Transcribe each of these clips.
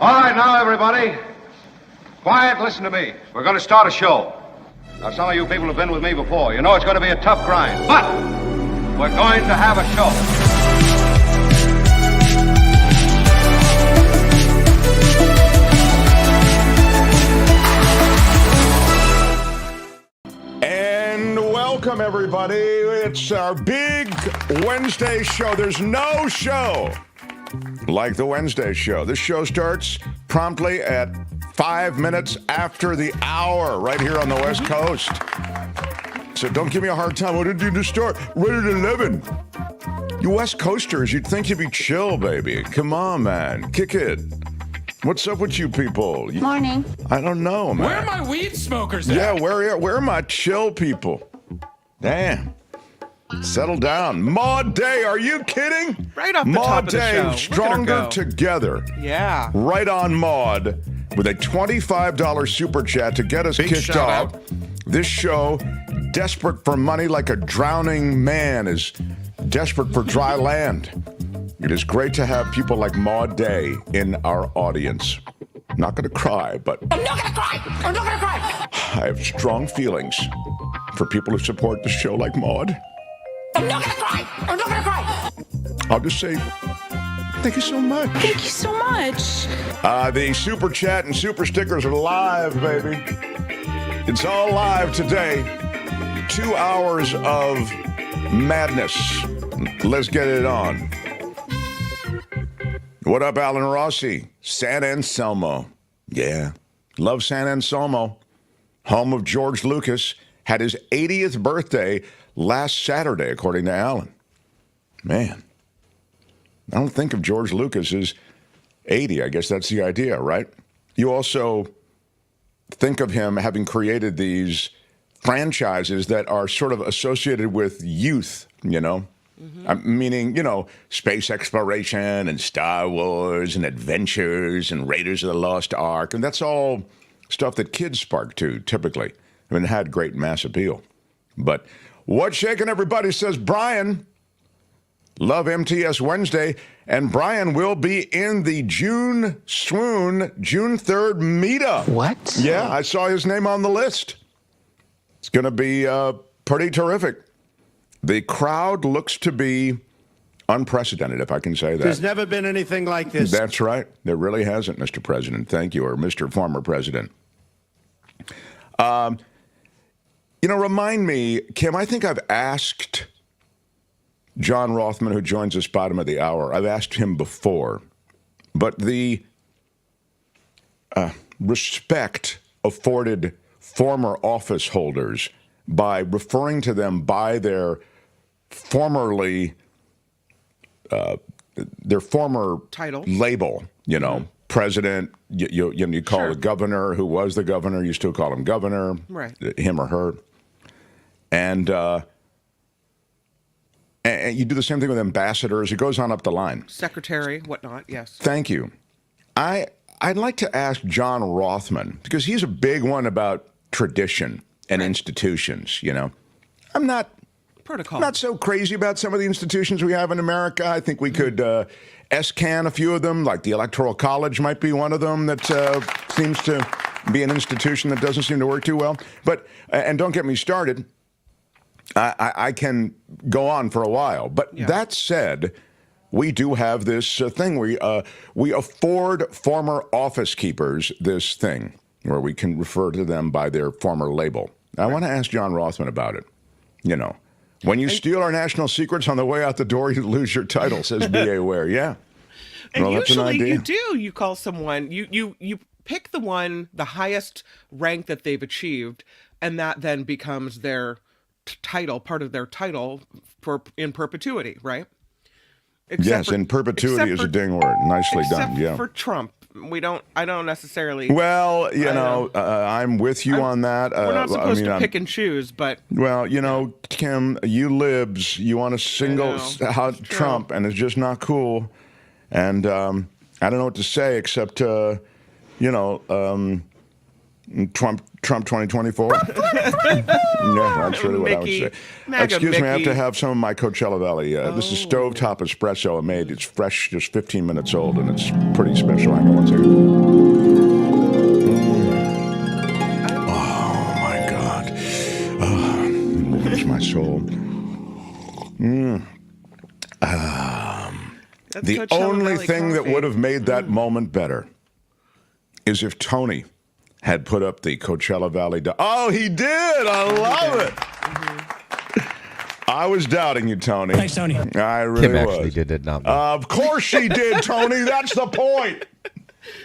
All right, now, everybody. Quiet, listen to me. We're going to start a show. Now, some of you people have been with me before. You know it's going to be a tough grind, but we're going to have a show. And welcome, everybody. It's our big Wednesday show. There's no show like the Wednesday show. This show starts promptly at 5 minutes after the hour right here on the West Coast. So don't give me a hard time. What did you just start? Right at 11. You West Coasters, you'd think you'd be chill, baby. Come on, man. Kick it. What's up with you people? Morning. I don't know, man. Where are my weed smokers at? Yeah, where are my chill people? Damn. Settle down. Maud Day, are you kidding? Right off the top of the show. Maud Day, Stronger Together. Yeah. Right on Maud with a $25 super chat to get us kicked off. This show, desperate for money like a drowning man is desperate for dry land. It is great to have people like Maud Day in our audience. I'm not going to cry, but I'm not gonna cry! I'm not gonna cry! I have strong feelings for people who support the show like Maud. I'm not gonna cry! I'm not gonna cry! I'll just say, thank you so much. Thank you so much. The super chat and super stickers are live, baby. It's all live today. 2 hours of madness. Let's get it on. What up, Alan Rossi? San Anselmo. Yeah. Love San Anselmo. Home of George Lucas. Had his 80th birthday last Saturday, according to Alan. Man. I don't think of George Lucas as 80. I guess that's the idea, right? You also think of him having created these franchises that are sort of associated with youth, you know? Meaning, you know, space exploration and Star Wars and adventures and Raiders of the Lost Ark. And that's all stuff that kids spark to, typically. I mean, it had great mass appeal. But what's shaking, everybody, says Brian. Love MTS Wednesday. And Brian will be in the June 3rd meetup. What? Yeah, I saw his name on the list. It's going to be pretty terrific. The crowd looks to be unprecedented, if I can say that. There's never been anything like this. That's right. There really hasn't, Mr. President. Thank you, or Mr. Former President. You know, remind me, Kim, I think I've asked John Rothmann, who joins us bottom of the hour, I've asked him before, but the respect afforded former office holders by referring to them by their former title label, you know, president, you call the governor who was the governor, you still call him governor, right? Him or her. And you do the same thing with ambassadors. It goes on up the line. Secretary, whatnot, yes. Thank you. I'd like to ask John Rothmann, because he's a big one about tradition and institutions, you know. I'm not so crazy about some of the institutions we have in America. I think we could S-can a few of them, like the Electoral College might be one of them that seems to be an institution that doesn't seem to work too well. But, and don't get me started, I can go on for a while. But that said, we do have this thing. We afford former office keepers this thing where we can refer to them by their former label. I want to ask John Rothmann about it. You know, when you steal our national secrets on the way out the door, you lose your title, says B.A. Ware. Yeah. And well, usually you do. You call someone, you pick the highest rank that they've achieved, and that then becomes their title, part of their title in perpetuity, right? Yes, in perpetuity is a ding word. Nicely done. Yeah. For Trump, I don't necessarily. Well, you know, I'm with you on that. We're not supposed to pick and choose, but. Well, you know, Kim, you libs, you want to single out Trump, and it's just not cool. And I don't know what to say except, you know, Trump Trump 2024? Yeah, that's really what I would Mickey. say. MAGA Excuse me, I have Mickey. to have some of my Coachella Valley. This is stovetop espresso I made. It's fresh, just 15 minutes old, and it's pretty special. Hang on one second. Oh, my God. Oh, it warms my soul. That's The Coachella only Valley thing that coffee. would have made that moment better is if Tony had put up the Coachella Valley. Oh, he did. I love it. I was doubting you, Tony. Thanks, Tony. I really Kim was. actually did it, not me. Of course she did, Tony. That's the point.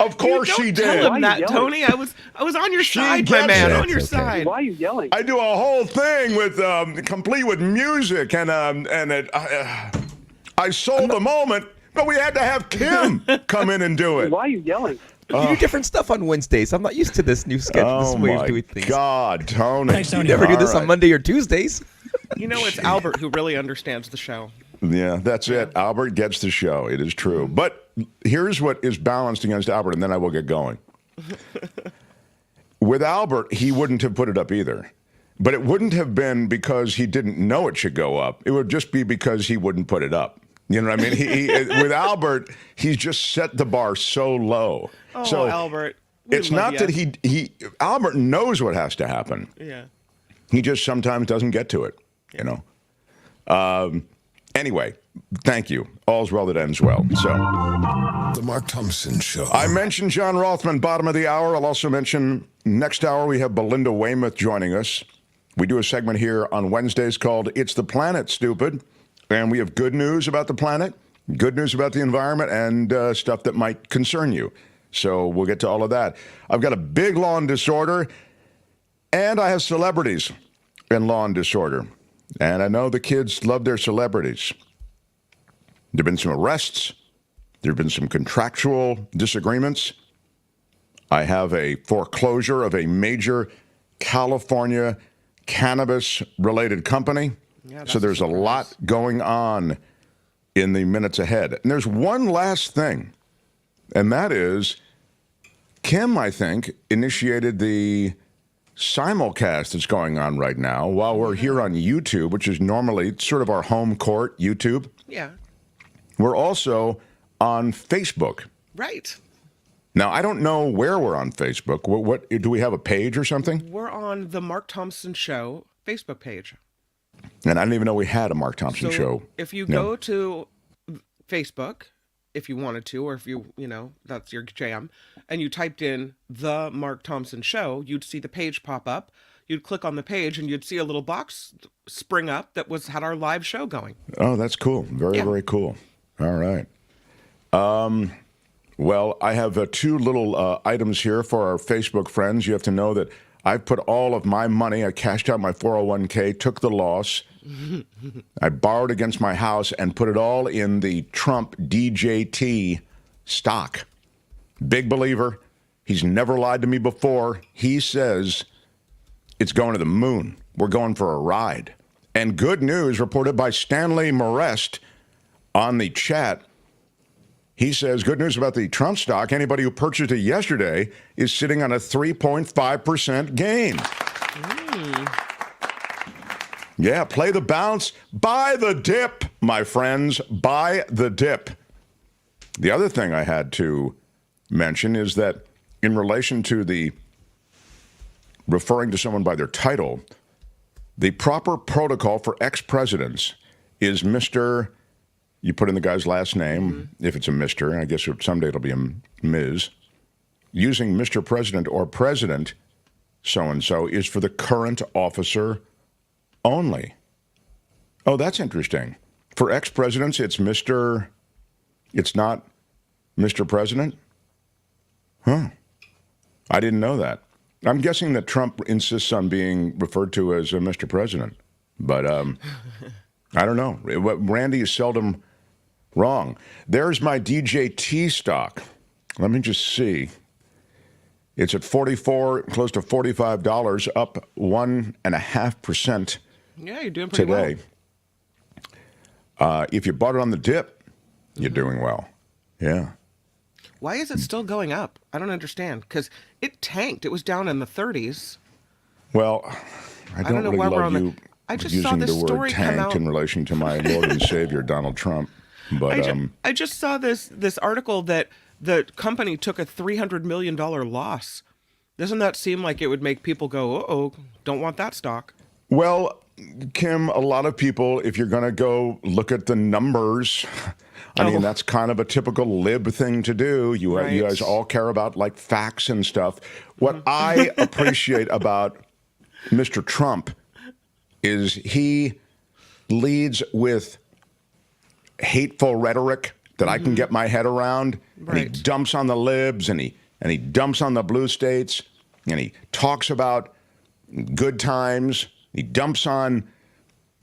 Of course she Don't tell did. him that, Tony. I was on your side, my gets man. it. On your It's okay. side. Why are you yelling? I do a whole thing with complete with music and it. I sold the moment, but we had to have Kim come in and do it. Why are you yelling? You do different stuff on Wednesdays. I'm not used to this new schedule, this Oh way my of doing things. God, Tony! Thanks, Tony. You never do All this on right. Monday or Tuesdays. You know, it's Albert who really understands the show. Yeah, that's it. Albert gets the show. It is true. But here's what is balanced against Albert, and then I will get going. With Albert, he wouldn't have put it up either. But it wouldn't have been because he didn't know it should go up. It would just be because he wouldn't put it up. You know what I mean? With Albert, he's just set the bar so low. Oh, so Albert. we it's love not ya. that he Albert knows what has to happen. Yeah. He just sometimes doesn't get to it, you know. Anyway, thank you. All's well that ends well. So The Mark Thompson Show. I mentioned John Rothmann, bottom of the hour. I'll also mention next hour we have Belinda Waymouth joining us. We do a segment here on Wednesdays called It's the Planet, Stupid. And we have good news about the planet, good news about the environment, and stuff that might concern you. So we'll get to all of that. I've got a big law and disorder, and I have celebrities in law and disorder. And I know the kids love their celebrities. There have been some arrests. There have been some contractual disagreements. I have a foreclosure of a major California cannabis-related company. Yeah, So there's a lot going on in the minutes ahead. And there's one last thing, and that is Kim, I think, initiated the simulcast that's going on right now while we're here on YouTube, which is normally sort of our home court, YouTube. Yeah. We're also on Facebook. Right. Now, I don't know where we're on Facebook. What do we have a page or something? We're on the Mark Thompson Show Facebook page. And I didn't even know we had a Mark Thompson show. If you No. go to Facebook, if you wanted to, or if you know, that's your jam, and you typed in the Mark Thompson Show, you'd see the page pop up. You'd click on the page and you'd see a little box spring up that had our live show going. Oh, that's cool. Very, Yeah. very cool. All right. Well, I have two little items here for our Facebook friends. You have to know that I've put all of my money, I cashed out my 401k, took the loss. I borrowed against my house and put it all in the Trump DJT stock. Big believer. He's never lied to me before. He says it's going to the moon. We're going for a ride. And good news reported by Stanley Morest on the chat. He says, good news about the Trump stock. Anybody who purchased it yesterday is sitting on a 3.5% gain. Yeah, play the bounce. Buy the dip, my friends. Buy the dip. The other thing I had to mention is that in relation to the referring to someone by their title, the proper protocol for ex-presidents is Mr. You put in the guy's last name, if it's a Mr., and I guess someday it'll be a Ms. Using Mr. President or President so-and-so is for the current officer only. Oh, that's interesting. For ex-presidents, it's Mr. It's not Mr. President? Huh. I didn't know that. I'm guessing that Trump insists on being referred to as Mr. President. But I don't know. Randy is seldom wrong. There's my DJT stock. Let me just see. It's at $44, close to $45, up 1.5% Yeah, you're doing pretty today. If you bought it on the dip, you're doing well. Yeah. Why is it still going up? I don't understand. Because it tanked. It was down in the 30s. Well, I don't don't know really why we're love on you I just saw using this the word story come tanked out. in relation to my Lord and Savior, Donald Trump. But I just saw this article that the company took a $300 million loss. Doesn't that seem like it would make people go, uh-oh, don't want that stock? well, Kim, a lot of people, if you're going to go look at the numbers, I mean, that's kind of a typical lib thing to do. You Right. guys all care about like facts and stuff. What I appreciate about Mr. Trump is he leads with hateful rhetoric that I can get my head around. And he Right. dumps on the libs and he dumps on the blue states and he talks about good times. He dumps on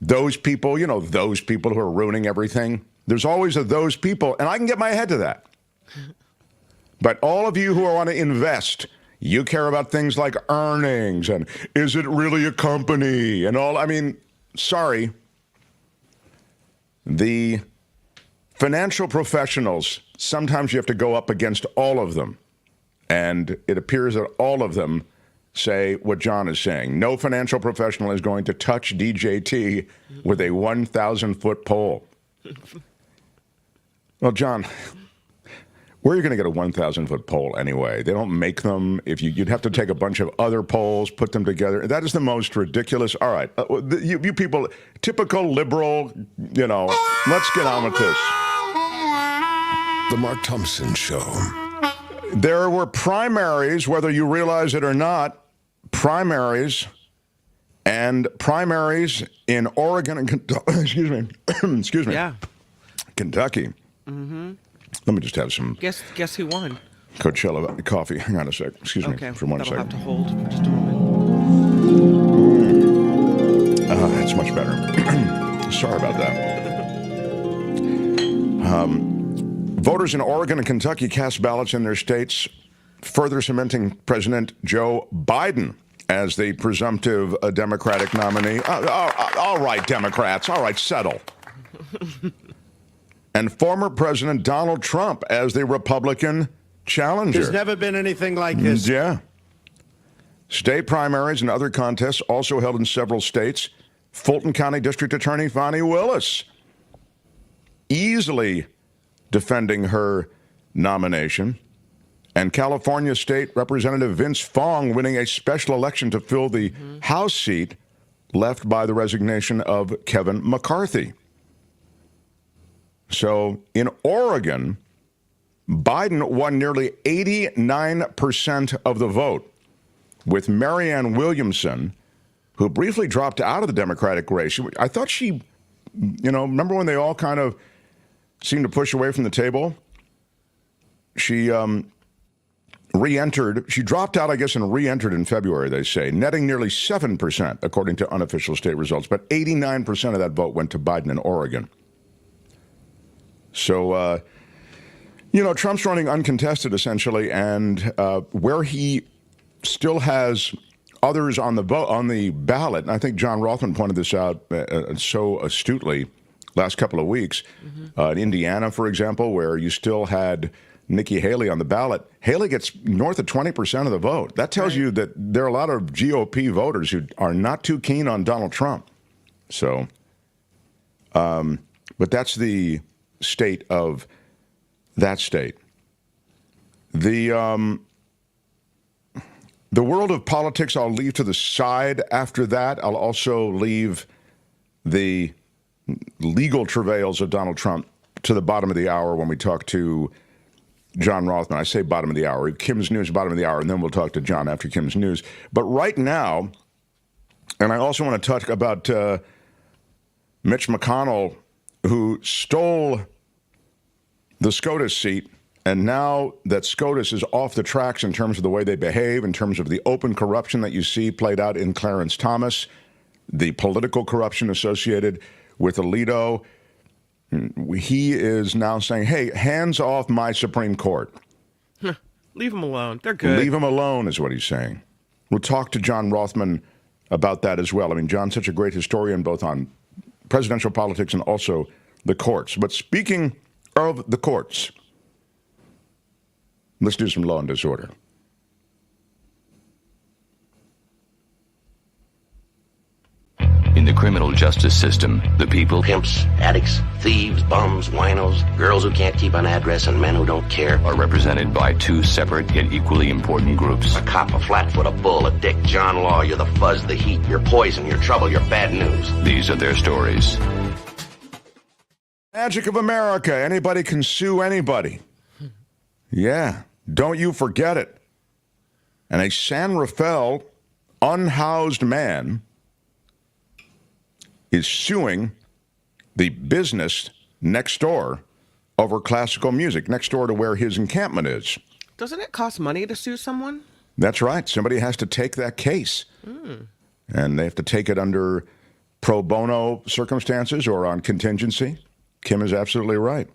those people, those people who are ruining everything. There's always those people, and I can get my head to that. But all of you who want to invest, you care about things like earnings and is it really a company and all. I mean, sorry. The financial professionals, sometimes you have to go up against all of them. And it appears that all of them say what John is saying. No financial professional is going to touch DJT with a 1,000-foot pole. Well, John, where are you going to get a 1,000-foot pole anyway? They don't make them. You'd have to take a bunch of other poles, put them together. That is the most ridiculous. All right, you people, typical liberal, let's get on with this. The Mark Thompson Show. There were primaries, whether you realize it or not, primaries in Oregon and excuse me, Yeah. Kentucky. Mm-hmm. Let me just have some Guess who won? Coachella coffee. Hang on a sec. Excuse me Okay, for one that'll second. have to hold for just a moment. It's much better. Sorry about that. Voters in Oregon and Kentucky cast ballots in their states, further cementing President Joe Biden as the presumptive Democratic nominee. All right, Democrats. All right, settle. And former President Donald Trump as the Republican challenger. There's never been anything like this. Yeah. State primaries and other contests also held in several states. Fulton County District Attorney Fani Willis easily defending her nomination. And California State Representative Vince Fong winning a special election to fill the House seat left by the resignation of Kevin McCarthy. So in Oregon, Biden won nearly 89% of the vote, with Marianne Williamson, who briefly dropped out of the Democratic race. I thought she, remember when they all kind of seemed to push away from the table? She re-entered. She dropped out, I guess, and re-entered in February, they say, netting nearly 7%, according to unofficial state results. But 89% of that vote went to Biden in Oregon. So, Trump's running uncontested, essentially, and where he still has others on the ballot, and I think John Rothmann pointed this out so astutely last couple of weeks, in Indiana, for example, where you still had Nikki Haley on the ballot. Haley gets north of 20% of the vote. That tells you that there are a lot of GOP voters who are not too keen on Donald Trump. So, but that's the state of that state. The world of politics I'll leave to the side. After that, I'll also leave the legal travails of Donald Trump to the bottom of the hour when we talk to John Rothmann. I say bottom of the hour. Kim's News, bottom of the hour, and then we'll talk to John after Kim's News. But right now, and I also want to talk about Mitch McConnell, who stole the SCOTUS seat, and now that SCOTUS is off the tracks in terms of the way they behave, in terms of the open corruption that you see played out in Clarence Thomas, the political corruption associated with Alito, he is now saying, hey, hands off my Supreme Court. Leave them alone. They're good. Leave them alone is what he's saying. We'll talk to John Rothmann about that as well. I mean, John's such a great historian, both on presidential politics and also the courts. But speaking of the courts, let's do some law and disorder. justice system, the people, pimps, addicts, thieves, bums, winos, girls who can't keep an address, and men who don't care, are represented by two separate yet equally important groups. A cop, a flatfoot, a bull, a dick, John Law. You're the fuzz, the heat, you're poison, you're trouble, you're bad news. These are their stories. Magic of America. Anybody can sue anybody. Yeah, don't you forget it. And a San Rafael unhoused man is suing the business next door over classical music, next door to where his encampment is. Doesn't it cost money to sue someone? That's right. Somebody has to take that case. And they have to take it under pro bono circumstances or on contingency. Kim is absolutely right.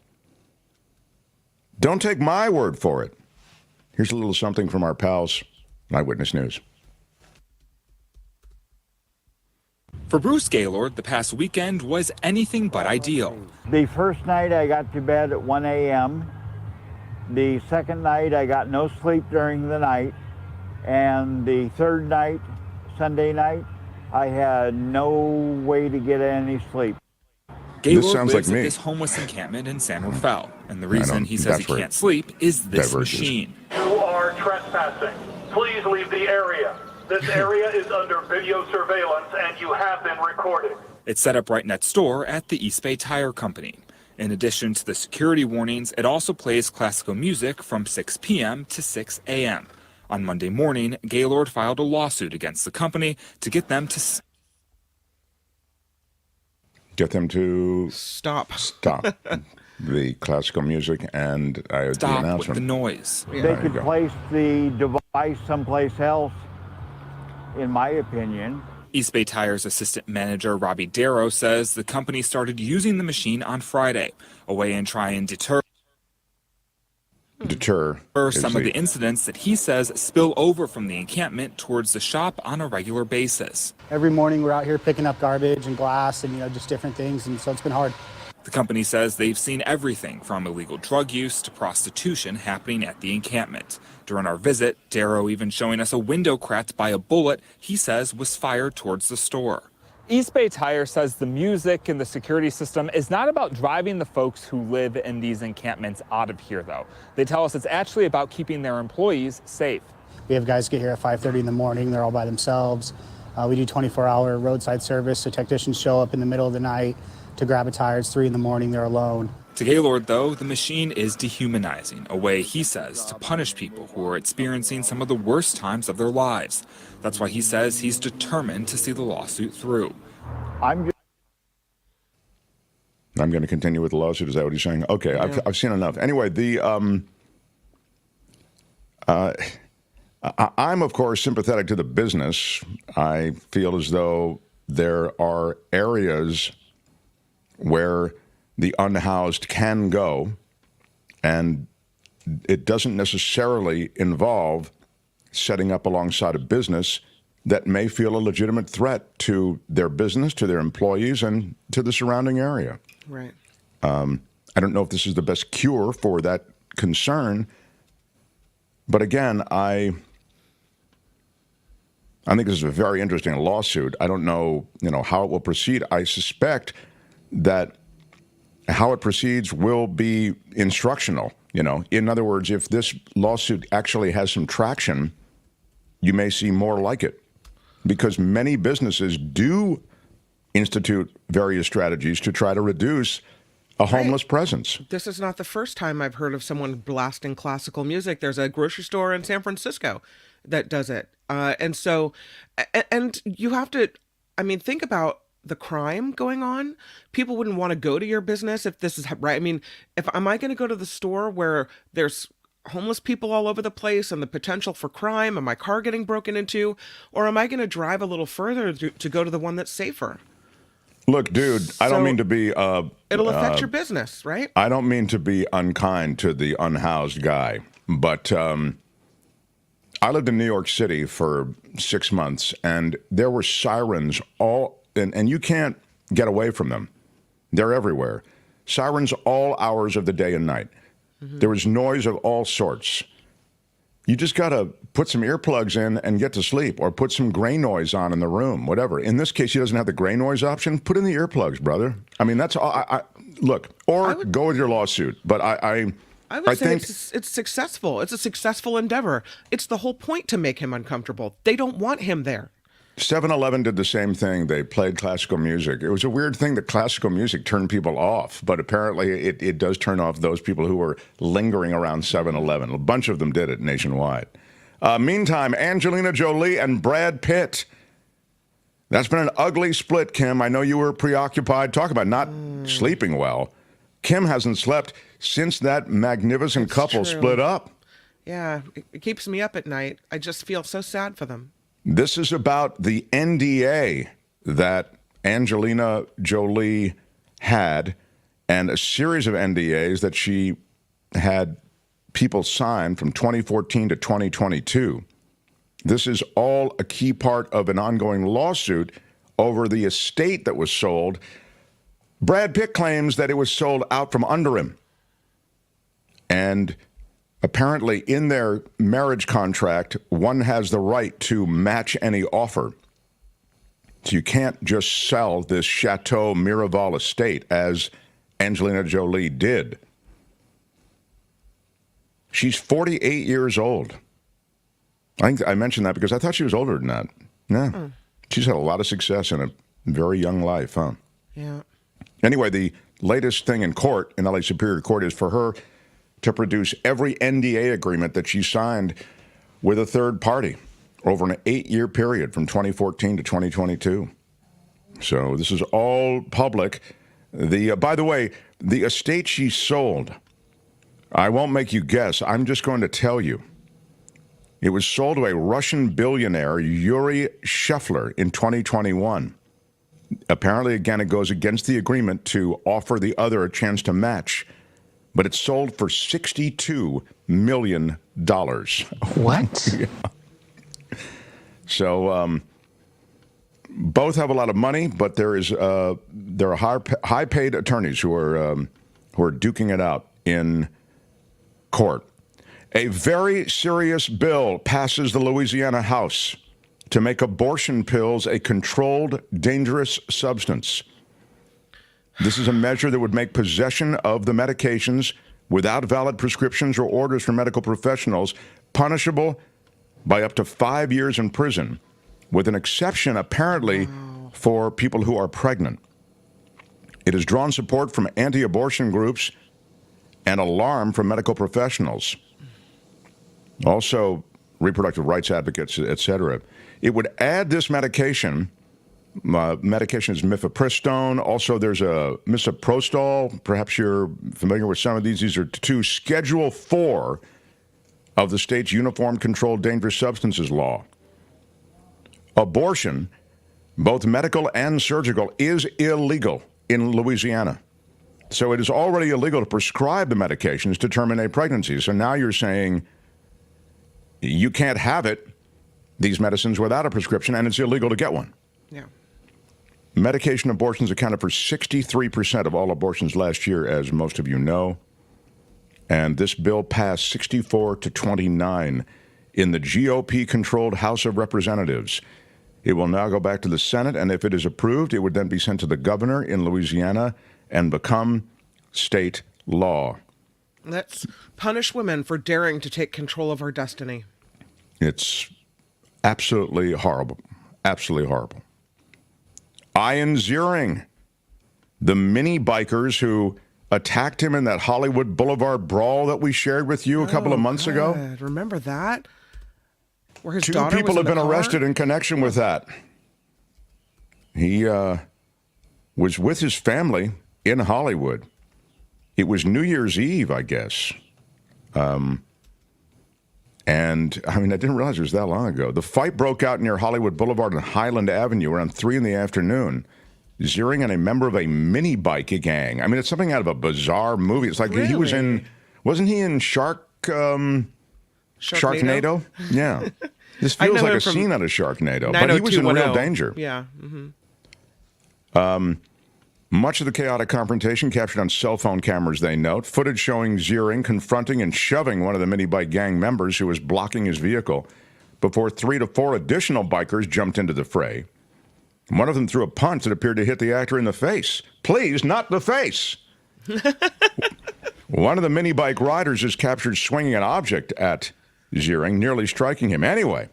Don't take my word for it. Here's a little something from our pals, Eyewitness News. For Bruce Gaylord, the past weekend was anything but ideal. The first night I got to bed at 1 a.m. The second night I got no sleep during the night. And the third night, Sunday night, I had no way to get any sleep. Gaylord lives at this homeless encampment in San Rafael, and the reason he says he can't sleep is this machine. You are trespassing. Please leave the area. This area is under video surveillance, and you have been recorded. It's set up right next door at the East Bay Tire Company. In addition to the security warnings, it also plays classical music from 6 p.m. to 6 a.m. On Monday morning, Gaylord filed a lawsuit against the company to get them to stop the classical music and the announcement. With the noise. They could place the device someplace else, in my opinion. East Bay Tire's assistant manager Robbie Darrow says the company started using the machine on Friday, a way in try and deter some of the incidents that he says spill over from the encampment towards the shop on a regular basis. Every morning we're out here picking up garbage and glass and just different things, and so it's been hard. The company says they've seen everything from illegal drug use to prostitution happening at the encampment. During our visit, Darrow even showing us a window cracked by a bullet he says was fired towards the store. East Bay Tire says the music and the security system is not about driving the folks who live in these encampments out of here, though. They tell us it's actually about keeping their employees safe. We have guys get here at 5:30 in the morning. They're all by themselves. We do 24-hour roadside service, so technicians show up in the middle of the night to grab a tire. It's 3 in the morning. They're alone. To Gaylord, though, the machine is dehumanizing, a way, he says, to punish people who are experiencing some of the worst times of their lives. That's why he says he's determined to see the lawsuit through. I'm going to continue with the lawsuit. Is that what he's saying? Okay, yeah. I've seen enough. Anyway, I'm, of course, sympathetic to the business. I feel as though there are areas where the unhoused can go, and it doesn't necessarily involve setting up alongside a business that may feel a legitimate threat to their business, to their employees, and to the surrounding area. Right. I don't know if this is the best cure for that concern, but again, I think this is a very interesting lawsuit. I don't know, how it will proceed. I suspect that how it proceeds will be instructional. In other words, if this lawsuit actually has some traction, you may see more like it, because many businesses do institute various strategies to try to reduce a homeless presence. This is not the first time I've heard of someone blasting classical music. There's a grocery store in San Francisco that does it. And you have to, think about the crime going on. People wouldn't want to go to your business if this is right. Am I going to go to the store where there's homeless people all over the place and the potential for crime and my car getting broken into, or am I going to drive a little further to go to the one that's safer? Look, dude, I don't mean to be it'll affect your business, right? I don't mean to be unkind to the unhoused guy, but I lived in New York City for 6 months, and there were sirens and you can't get away from them. They're everywhere. Sirens all hours of the day and night. Mm-hmm. There was noise of all sorts. You just got to put some earplugs in and get to sleep, or put some gray noise on in the room, whatever. In this case, he doesn't have the gray noise option. Put in the earplugs, brother. I mean, that's all. Look, or go with your lawsuit. But I would say it's successful. It's a successful endeavor. It's the whole point to make him uncomfortable. They don't want him there. 7-Eleven did the same thing. They played classical music. It was a weird thing that classical music turned people off, but apparently it does turn off those people who were lingering around 7-Eleven. A bunch of them did it nationwide. Meantime, Angelina Jolie and Brad Pitt. That's been an ugly split, Kim. I know you were preoccupied. Talk about not sleeping well. Kim hasn't slept since that magnificent couple split up. Yeah, it keeps me up at night. I just feel so sad for them. This is about the NDA that Angelina Jolie had, and a series of NDAs that she had people sign from 2014 to 2022. This is all a key part of an ongoing lawsuit over the estate that was sold. Brad Pitt claims that it was sold out from under him. And apparently, in their marriage contract, one has the right to match any offer. So you can't just sell this Chateau Miraval estate as Angelina Jolie did. She's 48 years old. I think I mentioned that because I thought she was older than that. Yeah. She's had a lot of success in a very young life, huh? Yeah. Anyway, the latest thing in court, in LA Superior Court, is for her to produce every NDA agreement that she signed with a third party over an 8-year period from 2014 to 2022. So this is all public. By the way, the estate she sold, I won't make you guess. I'm just going to tell you. It was sold to a Russian billionaire, Yuri Shefler, in 2021. Apparently, again, it goes against the agreement to offer the other a chance to match. But it's sold for $62 million. What? Yeah. So both have a lot of money, but there are high-paid attorneys who are duking it out in court. A very serious bill passes the Louisiana House to make abortion pills a controlled, dangerous substance. This is a measure that would make possession of the medications without valid prescriptions or orders from medical professionals punishable by up to 5 years in prison, with an exception, apparently, for people who are pregnant. It has drawn support from anti-abortion groups and alarm from medical professionals. Also, reproductive rights advocates, etc. It would add this medication. Medication is mifepristone. Also, there's a misoprostol. Perhaps you're familiar with some of these. These are two Schedule 4 of the state's Uniform Controlled Dangerous Substances Law. Abortion, both medical and surgical, is illegal in Louisiana. So it is already illegal to prescribe the medications to terminate pregnancy. So now you're saying you can't have these medicines without a prescription, and it's illegal to get one. Yeah. Medication abortions accounted for 63% of all abortions last year, as most of you know. And this bill passed 64-29 in the GOP-controlled House of Representatives. It will now go back to the Senate, and if it is approved, it would then be sent to the governor in Louisiana and become state law. Let's punish women for daring to take control of our destiny. It's absolutely horrible. Absolutely horrible. Ian Ziering, the mini bikers who attacked him in that Hollywood Boulevard brawl that we shared with you a couple of months ago. Remember that? Where his Two daughter people was have in been the car? arrested in connection with that. He was with his family in Hollywood. It was New Year's Eve, I guess. And, I mean, I didn't realize it was that long ago. The fight broke out near Hollywood Boulevard and Highland Avenue around 3 in the afternoon. Ziering and a member of a mini bike gang. I mean, it's something out of a bizarre movie. It's like he was in, wasn't he in Sharknado? Yeah. This feels like a scene out of Sharknado. But he was in real danger. Yeah. Mm-hmm. Much of the chaotic confrontation captured on cell phone cameras, they note. Footage showing Ziering confronting and shoving one of the mini bike gang members who was blocking his vehicle before 3 to 4 additional bikers jumped into the fray. One of them threw a punch that appeared to hit the actor in the face. Please, not the face. One of the mini bike riders is captured swinging an object at Ziering, nearly striking him. Anyway,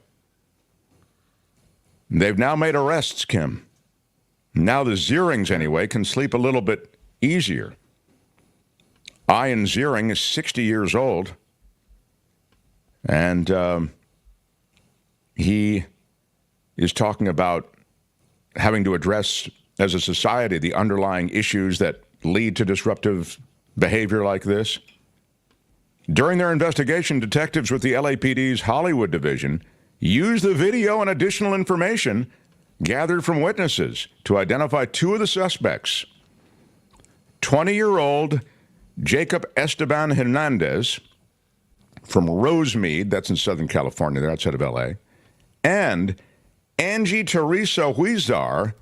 they've now made arrests, Kim. Now the Zierings, anyway, can sleep a little bit easier. Ian Ziering is 60 years old, and he is talking about having to address, as a society, the underlying issues that lead to disruptive behavior like this. During their investigation, detectives with the LAPD's Hollywood division used the video and additional information gathered from witnesses to identify 2 of the suspects. 20-year-old Jacob Esteban Hernandez from Rosemead, that's in Southern California, they're outside of L.A., and Angie Teresa Huizar.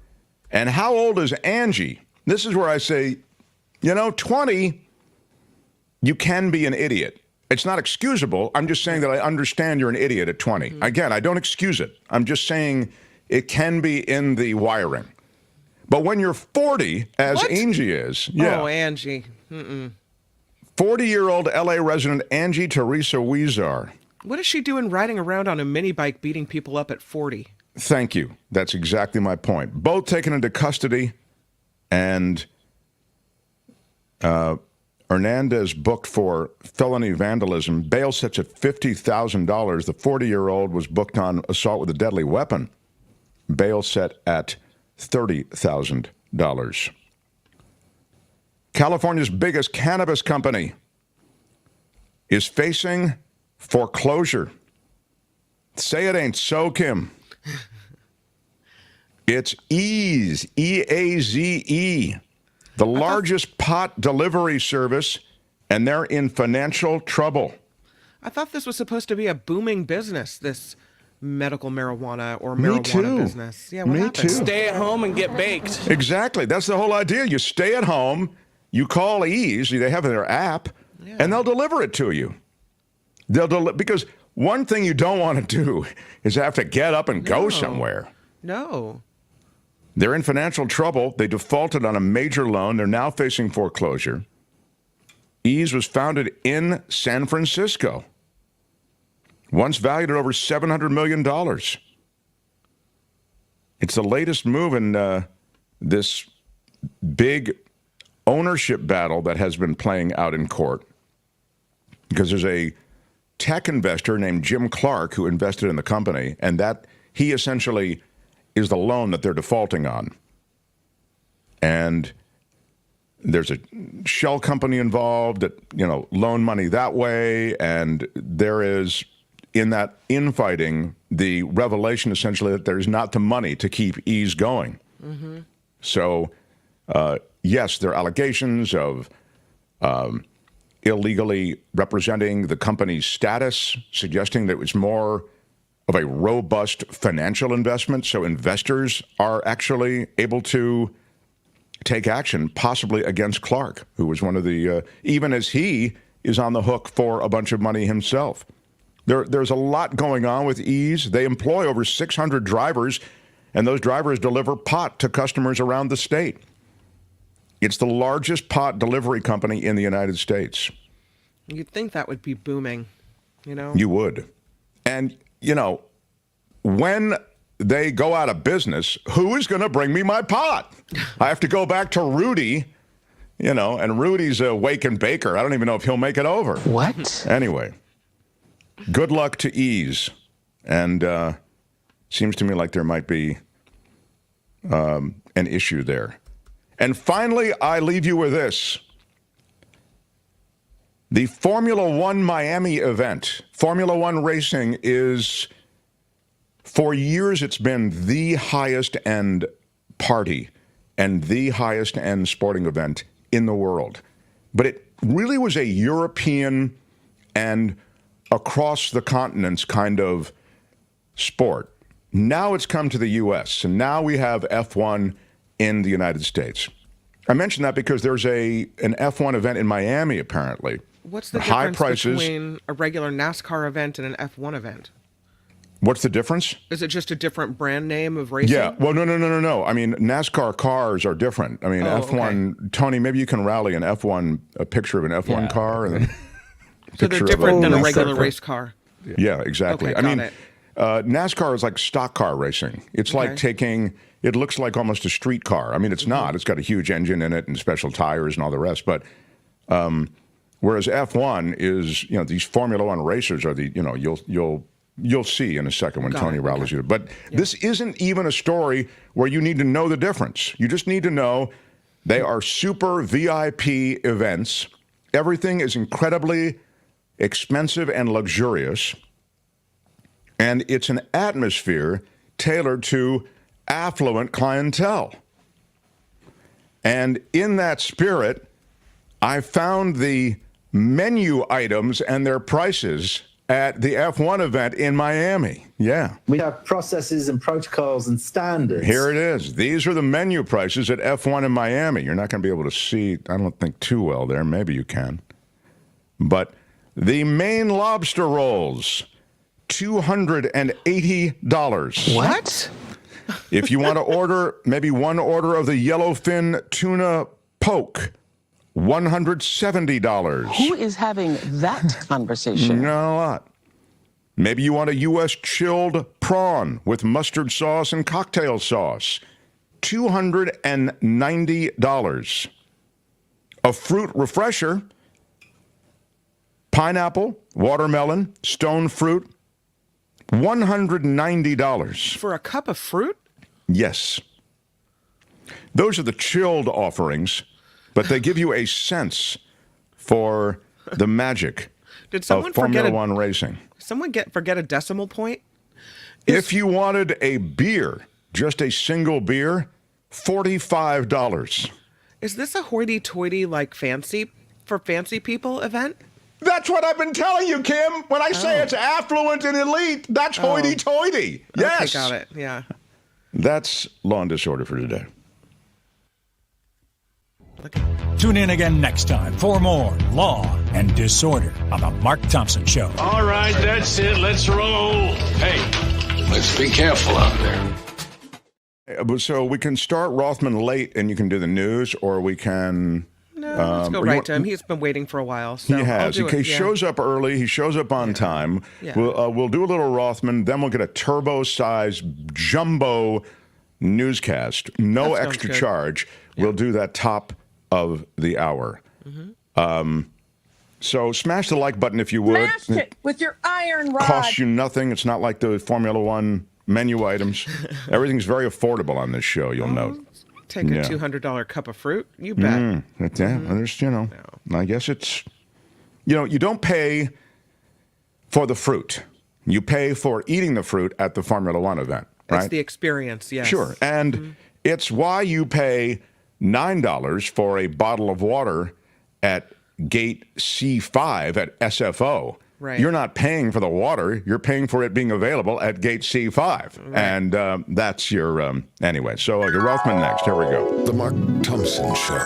And how old is Angie? This is where I say, 20, you can be an idiot. It's not excusable. I'm just saying that I understand you're an idiot at 20. Mm-hmm. Again, I don't excuse it. I'm just saying it can be in the wiring. But when you're 40, as Angie is. Yeah. Oh, Angie. 40-year-old L.A. resident Angie Teresa Huizar. What is she doing riding around on a mini bike beating people up at 40? Thank you. That's exactly my point. Both taken into custody, and Hernandez booked for felony vandalism. Bail sets at $50,000. The 40-year-old was booked on assault with a deadly weapon. Bail set at $30,000. California's biggest cannabis company is facing foreclosure. Say it ain't so, Kim. It's Eaze, E-A-Z-E, the largest pot delivery service, and they're in financial trouble. I thought this was supposed to be a booming business, this medical marijuana or marijuana business. Yeah, what happened? Stay at home and get baked. Exactly. That's the whole idea. You stay at home, you call Eaze, they have their app, and they'll deliver it to you. Because one thing you don't want to do is have to get up and go somewhere. No. They're in financial trouble. They defaulted on a major loan. They're now facing foreclosure. Eaze was founded in San Francisco, once valued at over $700 million. It's the latest move in this big ownership battle that has been playing out in court, because there's a tech investor named Jim Clark who invested in the company, and that he essentially is the loan that they're defaulting on. And there's a shell company involved that, loan money that way, and there is, in that infighting, the revelation essentially that there's not the money to keep Eaze going. Mm-hmm. So, yes, there are allegations of illegally representing the company's status, suggesting that it was more of a robust financial investment, so investors are actually able to take action, possibly against Clark, who was one of the, even as he is on the hook for a bunch of money himself. There's a lot going on with Eaze. They employ over 600 drivers, and those drivers deliver pot to customers around the state. It's the largest pot delivery company in the United States. You'd think that would be booming, You would. And, when they go out of business, who is going to bring me my pot? I have to go back to Rudy, and Rudy's a wake and baker. I don't even know if he'll make it over. What? Anyway, good luck to Eaze. And seems to me like there might be an issue there. And finally, I leave you with this. The Formula One Miami event, Formula One racing is, for years, it's been the highest end party and the highest end sporting event in the world. But it really was a European and across the continents kind of sport. Now it's come to the U.S., and now we have F1 in the United States. I mentioned that because there's an F1 event in Miami, apparently. What's the high difference prices between a regular NASCAR event and an F1 event? What's the difference? Is it just a different brand name of racing? Yeah. Well, no. I mean, NASCAR cars are different. I mean, F1. Okay. Tony, maybe you can rally a picture of an F1 car, and then so they're different than a regular race car. Yeah, exactly. Okay, I mean, NASCAR is like stock car racing. It's like it looks like almost a street car. I mean, it's not. It's got a huge engine in it and special tires and all the rest. But whereas F1 is, these Formula One racers are you'll see in a second when Tony rallies you. But this isn't even a story where you need to know the difference. You just need to know they are super VIP events. Everything is incredibly expensive and luxurious. And it's an atmosphere tailored to affluent clientele. And in that spirit, I found the menu items and their prices at the F1 event in Miami. Yeah. We have processes and protocols and standards. Here it is. These are the menu prices at F1 in Miami. You're not going to be able to see, I don't think, too well there. Maybe you can. But the Maine lobster rolls, $280. What? If you want to order maybe one order of the yellowfin tuna poke, $170. Who is having that conversation? Not a lot. Maybe you want a U.S. chilled prawn with mustard sauce and cocktail sauce, $290. A fruit refresher, pineapple, watermelon, stone fruit, $190. For a cup of fruit? Yes. Those are the chilled offerings, but they give you a sense for the magic of Formula One racing. Did someone forget a decimal point? If you wanted a beer, just a single beer, $45. Is this a hoity-toity, like fancy people event? That's what I've been telling you, Kim. When I say it's affluent and elite, that's hoity-toity. Yes. Okay, got it. Yeah. That's Law and Disorder for today. Tune in again next time for more Law and Disorder on The Mark Thompson Show. All right, that's it. Let's roll. Hey, let's be careful out there. So we can start Rothman late and you can do the news, or we can... No, let's go right to him. He's been waiting for a while. So he has. He shows up early. He shows up on time. Yeah. We'll do a little Rothman. Then we'll get a turbo-sized jumbo newscast. No extra charge. Yeah. We'll do that top of the hour. Mm-hmm. So smash the like button if you would. Smash it with your iron rod. Costs you nothing. It's not like the Formula One menu items. Everything's very affordable on this show, you'll note. Take a $200 cup of fruit, you bet. There's, I guess it's, you don't pay for the fruit. You pay for eating the fruit at the Formula One event, right? It's the experience, yes. Sure, and it's why you pay $9 for a bottle of water at gate C5 at SFO. Right. You're not paying for the water. You're paying for it being available at gate C5. Right. And that's your... anyway, so Rothman next. Here we go. The Mark Thompson Show.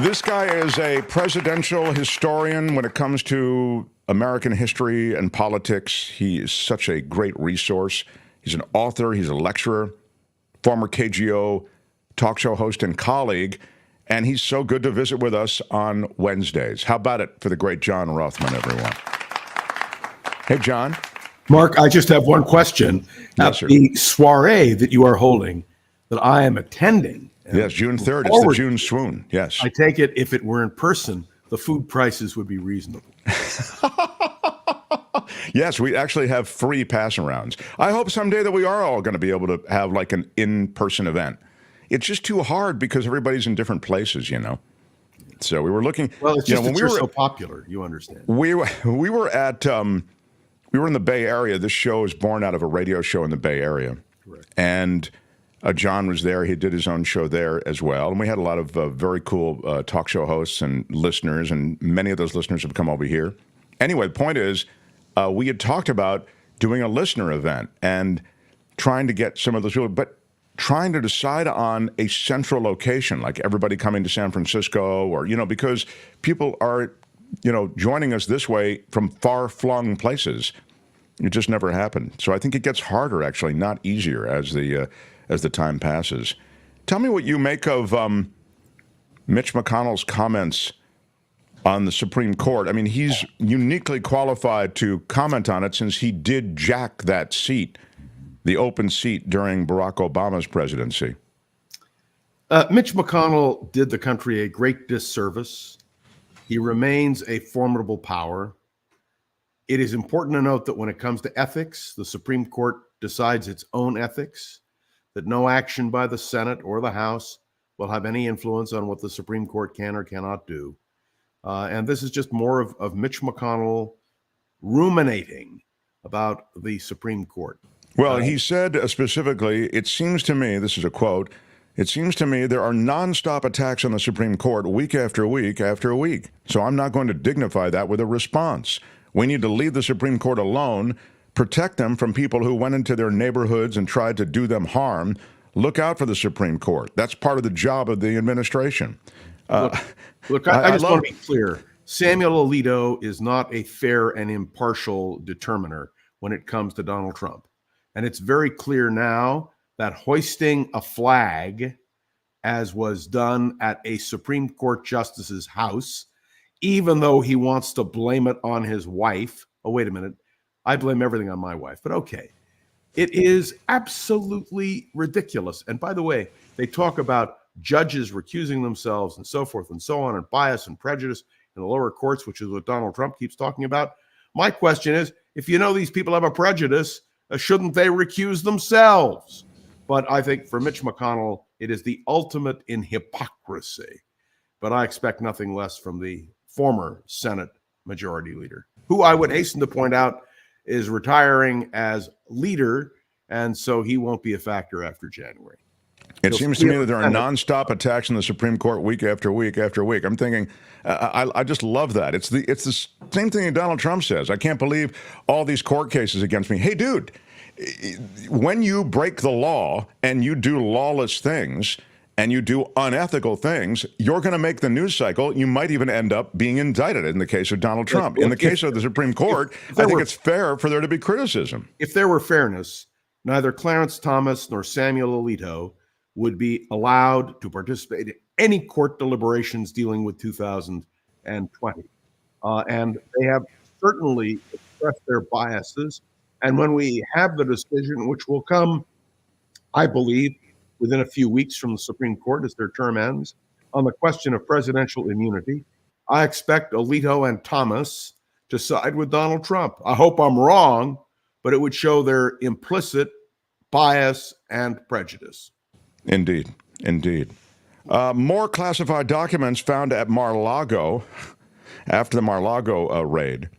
This guy is a presidential historian when it comes to American history and politics. He is such a great resource. He's an author. He's a lecturer, former KGO talk show host and colleague. And he's so good to visit with us on Wednesdays. How about it for the great John Rothmann, everyone? Hey, John. Mark, I just have one question. Yes, sir. The soiree that you are holding, that I am attending. Yes, June 3rd. It's the June swoon. Yes. I take it if it were in person, the food prices would be reasonable. Yes, we actually have free pass-arounds. I hope someday that we are all going to be able to have like an in-person event. It's just too hard because everybody's in different places, So we were looking. Well, it's just when we were so popular. You understand. We were at we were in the Bay Area. This show is born out of a radio show in the Bay Area. Correct. And John was there. He did his own show there as well. And we had a lot of very cool talk show hosts and listeners, and many of those listeners have come over here. Anyway, the point is, we had talked about doing a listener event and trying to get some of those people, but trying to decide on a central location, like everybody coming to San Francisco, or, because people are, joining us this way from far-flung places. It just never happened. So I think it gets harder, actually, not easier as the time passes. Tell me what you make of Mitch McConnell's comments on the Supreme Court. I mean, he's uniquely qualified to comment on it since he did jack that seat, the open seat during Barack Obama's presidency. Mitch McConnell did the country a great disservice. He remains a formidable power. It is important to note that when it comes to ethics, the Supreme Court decides its own ethics, that no action by the Senate or the House will have any influence on what the Supreme Court can or cannot do. And this is just more of Mitch McConnell ruminating about the Supreme Court. Well, he said specifically, it seems to me, this is a quote, it seems to me there are nonstop attacks on the Supreme Court week after week after week. So I'm not going to dignify that with a response. We need to leave the Supreme Court alone, protect them from people who went into their neighborhoods and tried to do them harm. Look out for the Supreme Court. That's part of the job of the administration. Look, I just want to be clear. Samuel Alito is not a fair and impartial determiner when it comes to Donald Trump. And it's very clear now that hoisting a flag, as was done at a Supreme Court justice's house, even though he wants to blame it on his wife. Oh, wait a minute. I blame everything on my wife, but okay. It is absolutely ridiculous. And by the way, they talk about judges recusing themselves and so forth and so on, and bias and prejudice in the lower courts, which is what Donald Trump keeps talking about. My question is, if you know these people have a prejudice, shouldn't they recuse themselves? But I think for Mitch McConnell, it is the ultimate in hypocrisy. But I expect nothing less from the former Senate Majority Leader, who I would hasten to point out is retiring as leader, and so he won't be a factor after January. It seems to me that there are nonstop attacks on the Supreme Court week after week after week. I'm thinking, I just love that. It's the same thing that Donald Trump says. I can't believe all these court cases against me. Hey, dude, when you break the law and you do lawless things and you do unethical things, you're going to make the news cycle. You might even end up being indicted in the case of Donald Trump. In the case of the Supreme Court, I think it's fair for there to be criticism. If there were fairness, neither Clarence Thomas nor Samuel Alito would be allowed to participate in any court deliberations dealing with 2020. And they have certainly expressed their biases. And when we have the decision, which will come, I believe, within a few weeks from the Supreme Court as their term ends, on the question of presidential immunity, I expect Alito and Thomas to side with Donald Trump. I hope I'm wrong, but it would show their implicit bias and prejudice. Indeed. More classified documents found at Mar-a-Lago after the Mar-a-Lago raid.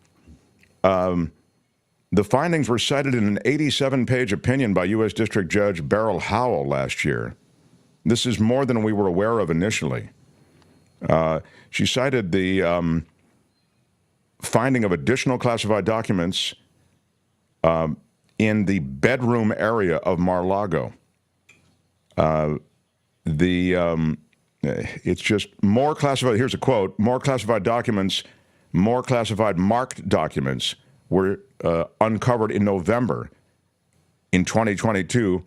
The findings were cited in an 87-page opinion by U.S. District Judge Beryl Howell last year. This is more than we were aware of initially. She cited the finding of additional classified documents in the bedroom area of Mar-a-Lago. It's just more classified. Here's a quote: more classified documents, more classified marked documents were uncovered in November in 2022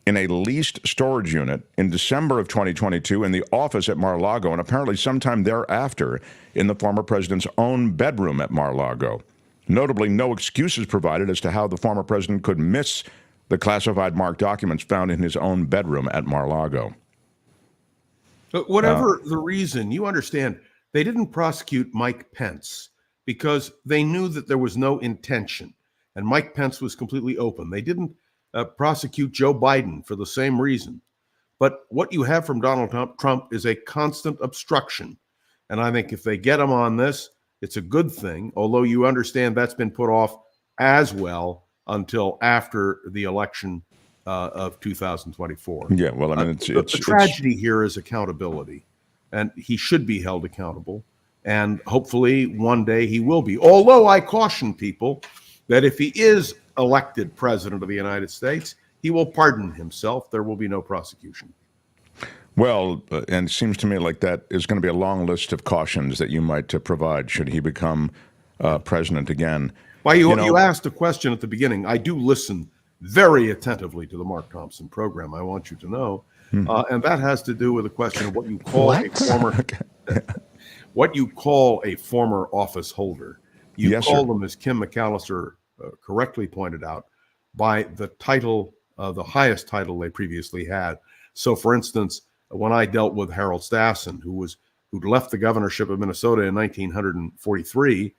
in a leased storage unit, in December of 2022 in the office at Mar-a-Lago, and apparently sometime thereafter in the former president's own bedroom at Mar-a-Lago. Notably, no excuses provided as to how the former president could miss the classified marked documents found in his own bedroom at Mar-a-Lago. But whatever the reason, you understand, they didn't prosecute Mike Pence because they knew that there was no intention, and Mike Pence was completely open. They didn't prosecute Joe Biden for the same reason. But what you have from Donald Trump is a constant obstruction, and I think if they get him on this, it's a good thing, although you understand that's been put off as well until after the election of 2024. Yeah, well, I mean, the tragedy here is accountability, and he should be held accountable, and hopefully one day he will be. Although I caution people that if he is elected president of the United States, he will pardon himself. There will be no prosecution. Well, and it seems to me like that is going to be a long list of cautions that you might provide should he become president again. Well, you asked a question at the beginning. I do listen very attentively to the Mark Thompson program, I want you to know. And that has to do with the question of what you call a former office holder. You call them, as Kim McAllister correctly pointed out, by the title, the highest title they previously had. So, for instance, when I dealt with Harold Stassen, who'd left the governorship of Minnesota in 1943,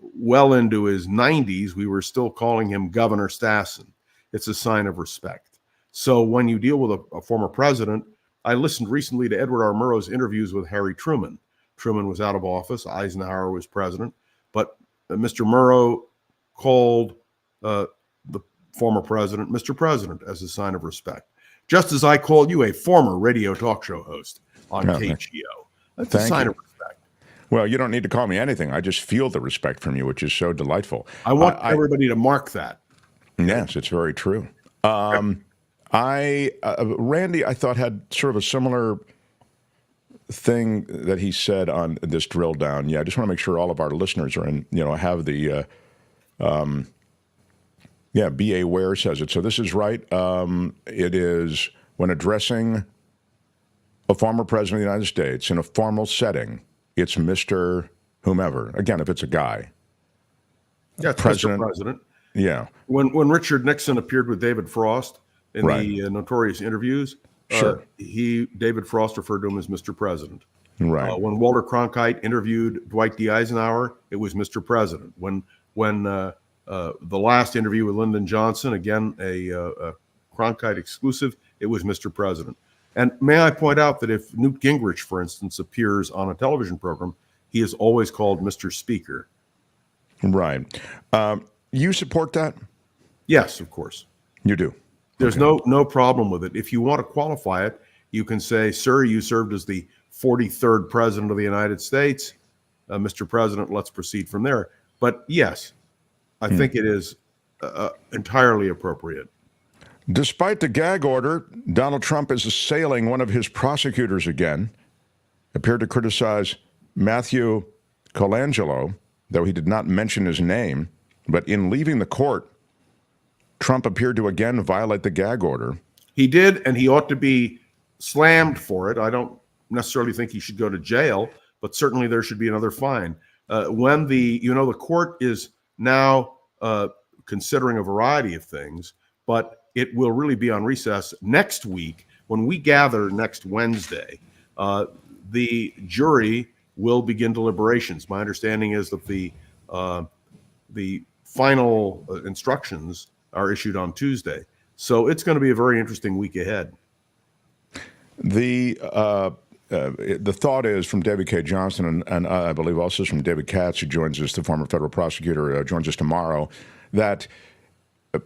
well into his 90s, we were still calling him Governor Stassen. It's a sign of respect. So when you deal with a former president, I listened recently to Edward R. Murrow's interviews with Harry Truman. Truman was out of office. Eisenhower was president. But Mr. Murrow called the former president Mr. President as a sign of respect. Just as I called you a former radio talk show host on KGO. That's a sign of respect. Well, you don't need to call me anything. I just feel the respect from you, which is so delightful. I want everybody to mark that. Yes, it's very true. Randy, I thought, had sort of a similar thing that he said on this drill down. Yeah, I just want to make sure all of our listeners are in, have the, B.A. Ware says it. So this is right. It is when addressing a former president of the United States in a formal setting, it's Mr. whomever. Again, if it's a guy. Yeah, President. Mr. President. Yeah. When Richard Nixon appeared with David Frost in the notorious interviews, David Frost referred to him as Mr. President. Right. When Walter Cronkite interviewed Dwight D. Eisenhower, it was Mr. President. When the last interview with Lyndon Johnson, again a Cronkite exclusive, it was Mr. President. And may I point out that if Newt Gingrich, for instance, appears on a television program, he is always called Mr. Speaker. Right. You support that? Yes, of course. You do? There's no problem with it. If you want to qualify it, you can say, sir, you served as the 43rd president of the United States. Mr. President, let's proceed from there. But yes, I think it is entirely appropriate. Despite the gag order, Donald Trump is assailing one of his prosecutors again. Appeared to criticize Matthew Colangelo, though he did not mention his name. But in leaving the court, Trump appeared to again violate the gag order. He did, and he ought to be slammed for it. I don't necessarily think he should go to jail, but certainly there should be another fine. When the court is now considering a variety of things, but it will really be on recess next week. When we gather next Wednesday, the jury will begin deliberations. My understanding is that the final instructions are issued on Tuesday. So it's going to be a very interesting week ahead. The thought is from David K. Johnson, and I believe also from David Katz, who joins us, the former federal prosecutor, joins us tomorrow, that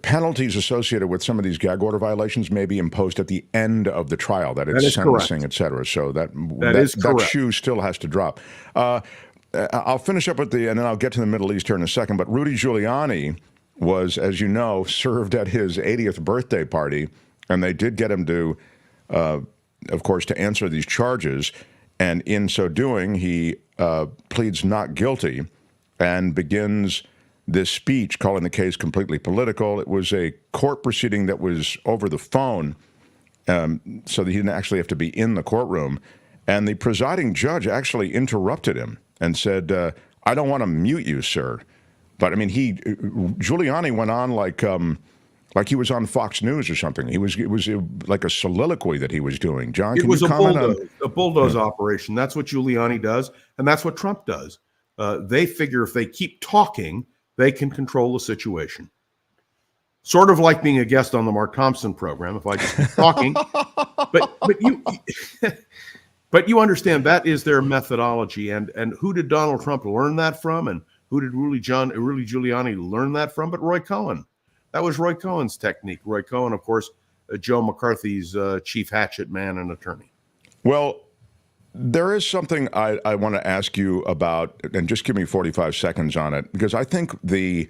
penalties associated with some of these gag order violations may be imposed at the end of the trial, that it's sentencing, et cetera. So that shoe still has to drop. I'll finish up and then I'll get to the Middle East here in a second. But Rudy Giuliani was, as you know, served at his 80th birthday party, and they did get him to, of course, to answer these charges. And in so doing, he pleads not guilty and begins this speech calling the case completely political. It was a court proceeding that was over the phone, so that he didn't actually have to be in the courtroom. And the presiding judge actually interrupted him and said, I don't want to mute you, sir. But I mean, Giuliani went on like he was on Fox News or something. It was like a soliloquy that he was doing. John, can you comment on a bulldoze operation? That's what Giuliani does, and that's what Trump does. They figure if they keep talking, they can control the situation. Sort of like being a guest on the Mark Thompson program. If I just keep talking, but you understand that is their methodology. And who did Donald Trump learn that from? And who did Rudy Giuliani learn that from? But Roy Cohn. That was Roy Cohn's technique. Roy Cohn, of course, Joe McCarthy's chief hatchet man and attorney. Well, there is something I want to ask you about, and just give me 45 seconds on it, because I think the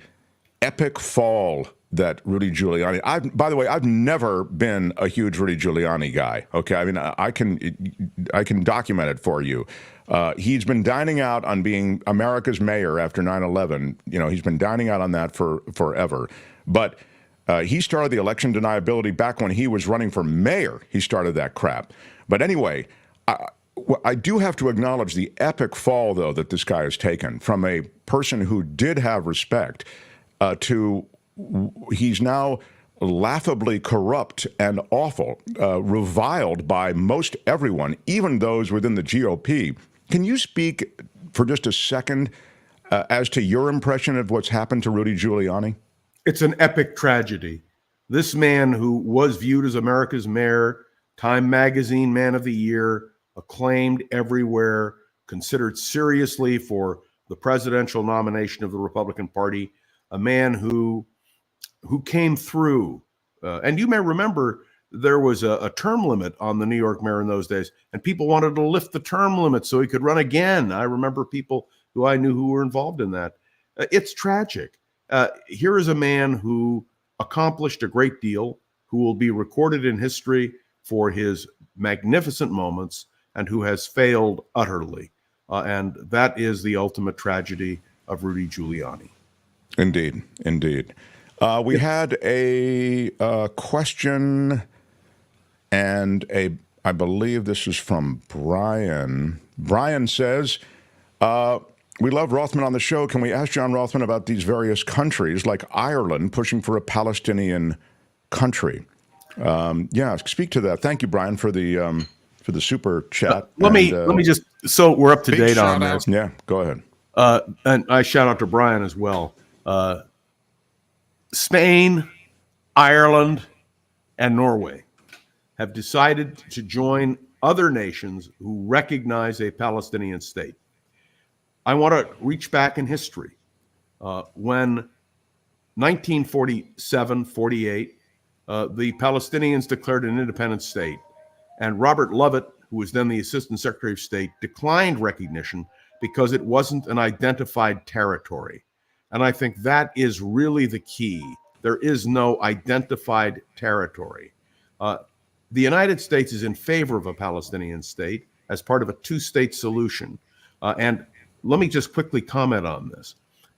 epic fall that Rudy Giuliani. By the way, I've never been a huge Rudy Giuliani guy. Okay, I mean, I can document it for you. He's been dining out on being America's mayor after 9/11. You know, he's been dining out on that for forever. But he started the election deniability back when he was running for mayor. He started that crap. But anyway, I do have to acknowledge the epic fall, though, that this guy has taken from a person who did have respect to he's now laughably corrupt and awful, reviled by most everyone, even those within the GOP. Can you speak for just a second as to your impression of what's happened to Rudy Giuliani? It's an epic tragedy. This man, who was viewed as America's mayor, Time Magazine Man of the Year, acclaimed everywhere, considered seriously for the presidential nomination of the Republican Party, a man who came through. And you may remember there was a term limit on the New York mayor in those days, and people wanted to lift the term limit so he could run again. I remember people who I knew who were involved in that. It's tragic. Here is a man who accomplished a great deal, who will be recorded in history for his magnificent moments, and who has failed utterly. And that is the ultimate tragedy of Rudy Giuliani. Indeed, indeed. We had a question, and I believe this is from Brian. Brian says, we love Rothman on the show. Can we ask John Rothman about these various countries, like Ireland, pushing for a Palestinian country? Yeah, speak to that. Thank you, Brian, for the super chat. Let me just, so we're up to date on this. Yeah, go ahead. And I shout out to Brian as well. Spain, Ireland, and Norway have decided to join other nations who recognize a Palestinian state. I want to reach back in history. When 1947-48, the Palestinians declared an independent state, and Robert Lovett, who was then the Assistant Secretary of State, declined recognition because it wasn't an identified territory. And I think that is really the key. There is no identified territory. The United States is in favor of a Palestinian state as part of a two-state solution. And let me just quickly comment on this.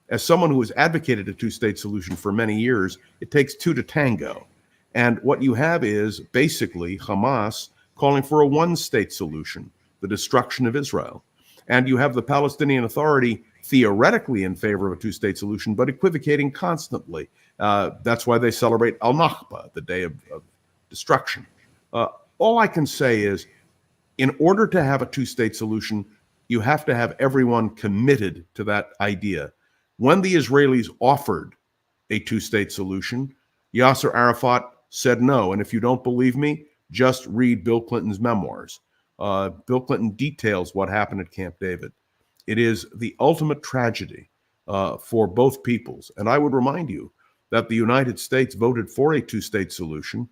As someone who has advocated a two-state solution for many years, it takes two to tango. And what you have is basically Hamas calling for a one-state solution, the destruction of Israel. And you have the Palestinian Authority theoretically in favor of a two-state solution, but equivocating constantly. That's why they celebrate Al-Nakba, the day of destruction. All I can say is, in order to have a two-state solution, you have to have everyone committed to that idea. When the Israelis offered a two-state solution, Yasser Arafat said no. And if you don't believe me, just read Bill Clinton's memoirs. Bill Clinton details what happened at Camp David. It is the ultimate tragedy for both peoples. And I would remind you that the United States voted for a two-state solution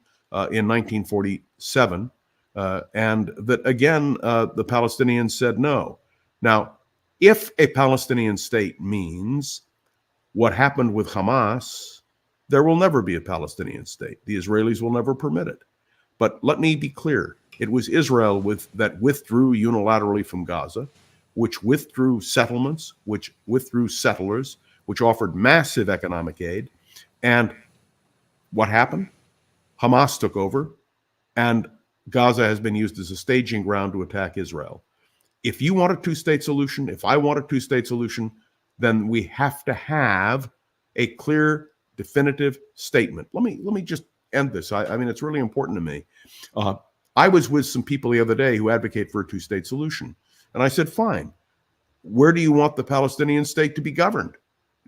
in 1947, and that, again, the Palestinians said no. Now, if a Palestinian state means what happened with Hamas, there will never be a Palestinian state. The Israelis will never permit it. But let me be clear. It was Israel that withdrew unilaterally from Gaza, which withdrew settlements, which withdrew settlers, which offered massive economic aid. And what happened? Hamas took over, and Gaza has been used as a staging ground to attack Israel. If you want a two-state solution, if I want a two-state solution, then we have to have a clear, definitive statement. Let me just end this. I mean, it's really important to me. I was with some people the other day who advocate for a two-state solution. And I said, fine, where do you want the Palestinian state to be governed?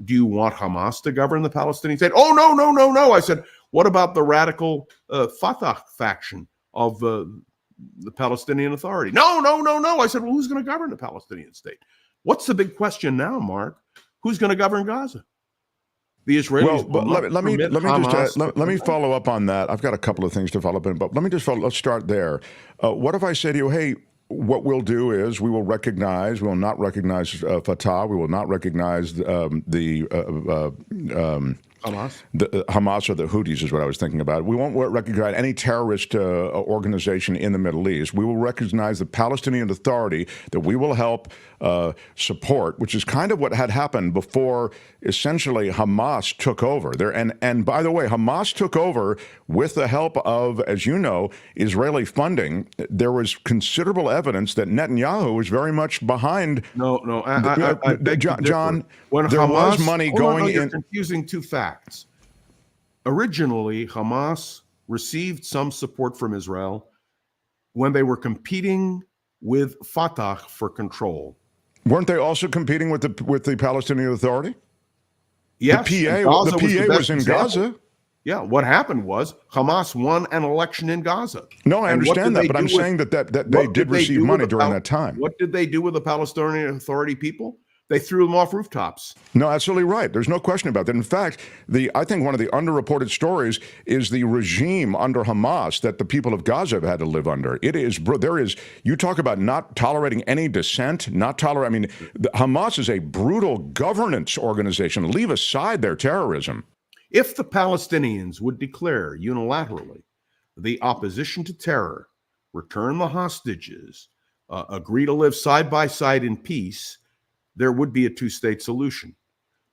Do you want Hamas to govern the Palestinian state? Oh, no. I said, what about the radical Fatah faction of the Palestinian Authority? No. I said, well, who's going to govern the Palestinian state? What's the big question now, Mark? Who's going to govern Gaza? The Israelis. Well, let me follow up on that. I've got a couple of things to follow up on, but let's start there. What if I say to you, hey, what we'll do is we will not recognize Fatah, we will not recognize the Hamas or the Houthis is what I was thinking about. We won't recognize any terrorist organization in the Middle East. We will recognize the Palestinian Authority that we will help support, which is kind of what had happened before essentially Hamas took over. And by the way, Hamas took over with the help of, as you know, Israeli funding. There was considerable evidence that Netanyahu was very much behind. John, when there Hamas, was money going you're in. confusing two facts. Originally, Hamas received some support from Israel when they were competing with Fatah for control. Weren't they also competing with the Palestinian Authority? Yes, the PA was in example. Gaza. Yeah, what happened was Hamas won an election in Gaza. No, I understand that, but I'm saying that they did receive money during that time. What did they do with the Palestinian Authority people? They threw them off rooftops. No, absolutely right. There's no question about that. In fact, I think one of the underreported stories is the regime under Hamas that the people of Gaza have had to live under. You talk about not tolerating any dissent, Hamas is a brutal governance organization. Leave aside their terrorism. If the Palestinians would declare unilaterally the opposition to terror, return the hostages, agree to live side by side in peace, there would be a two-state solution.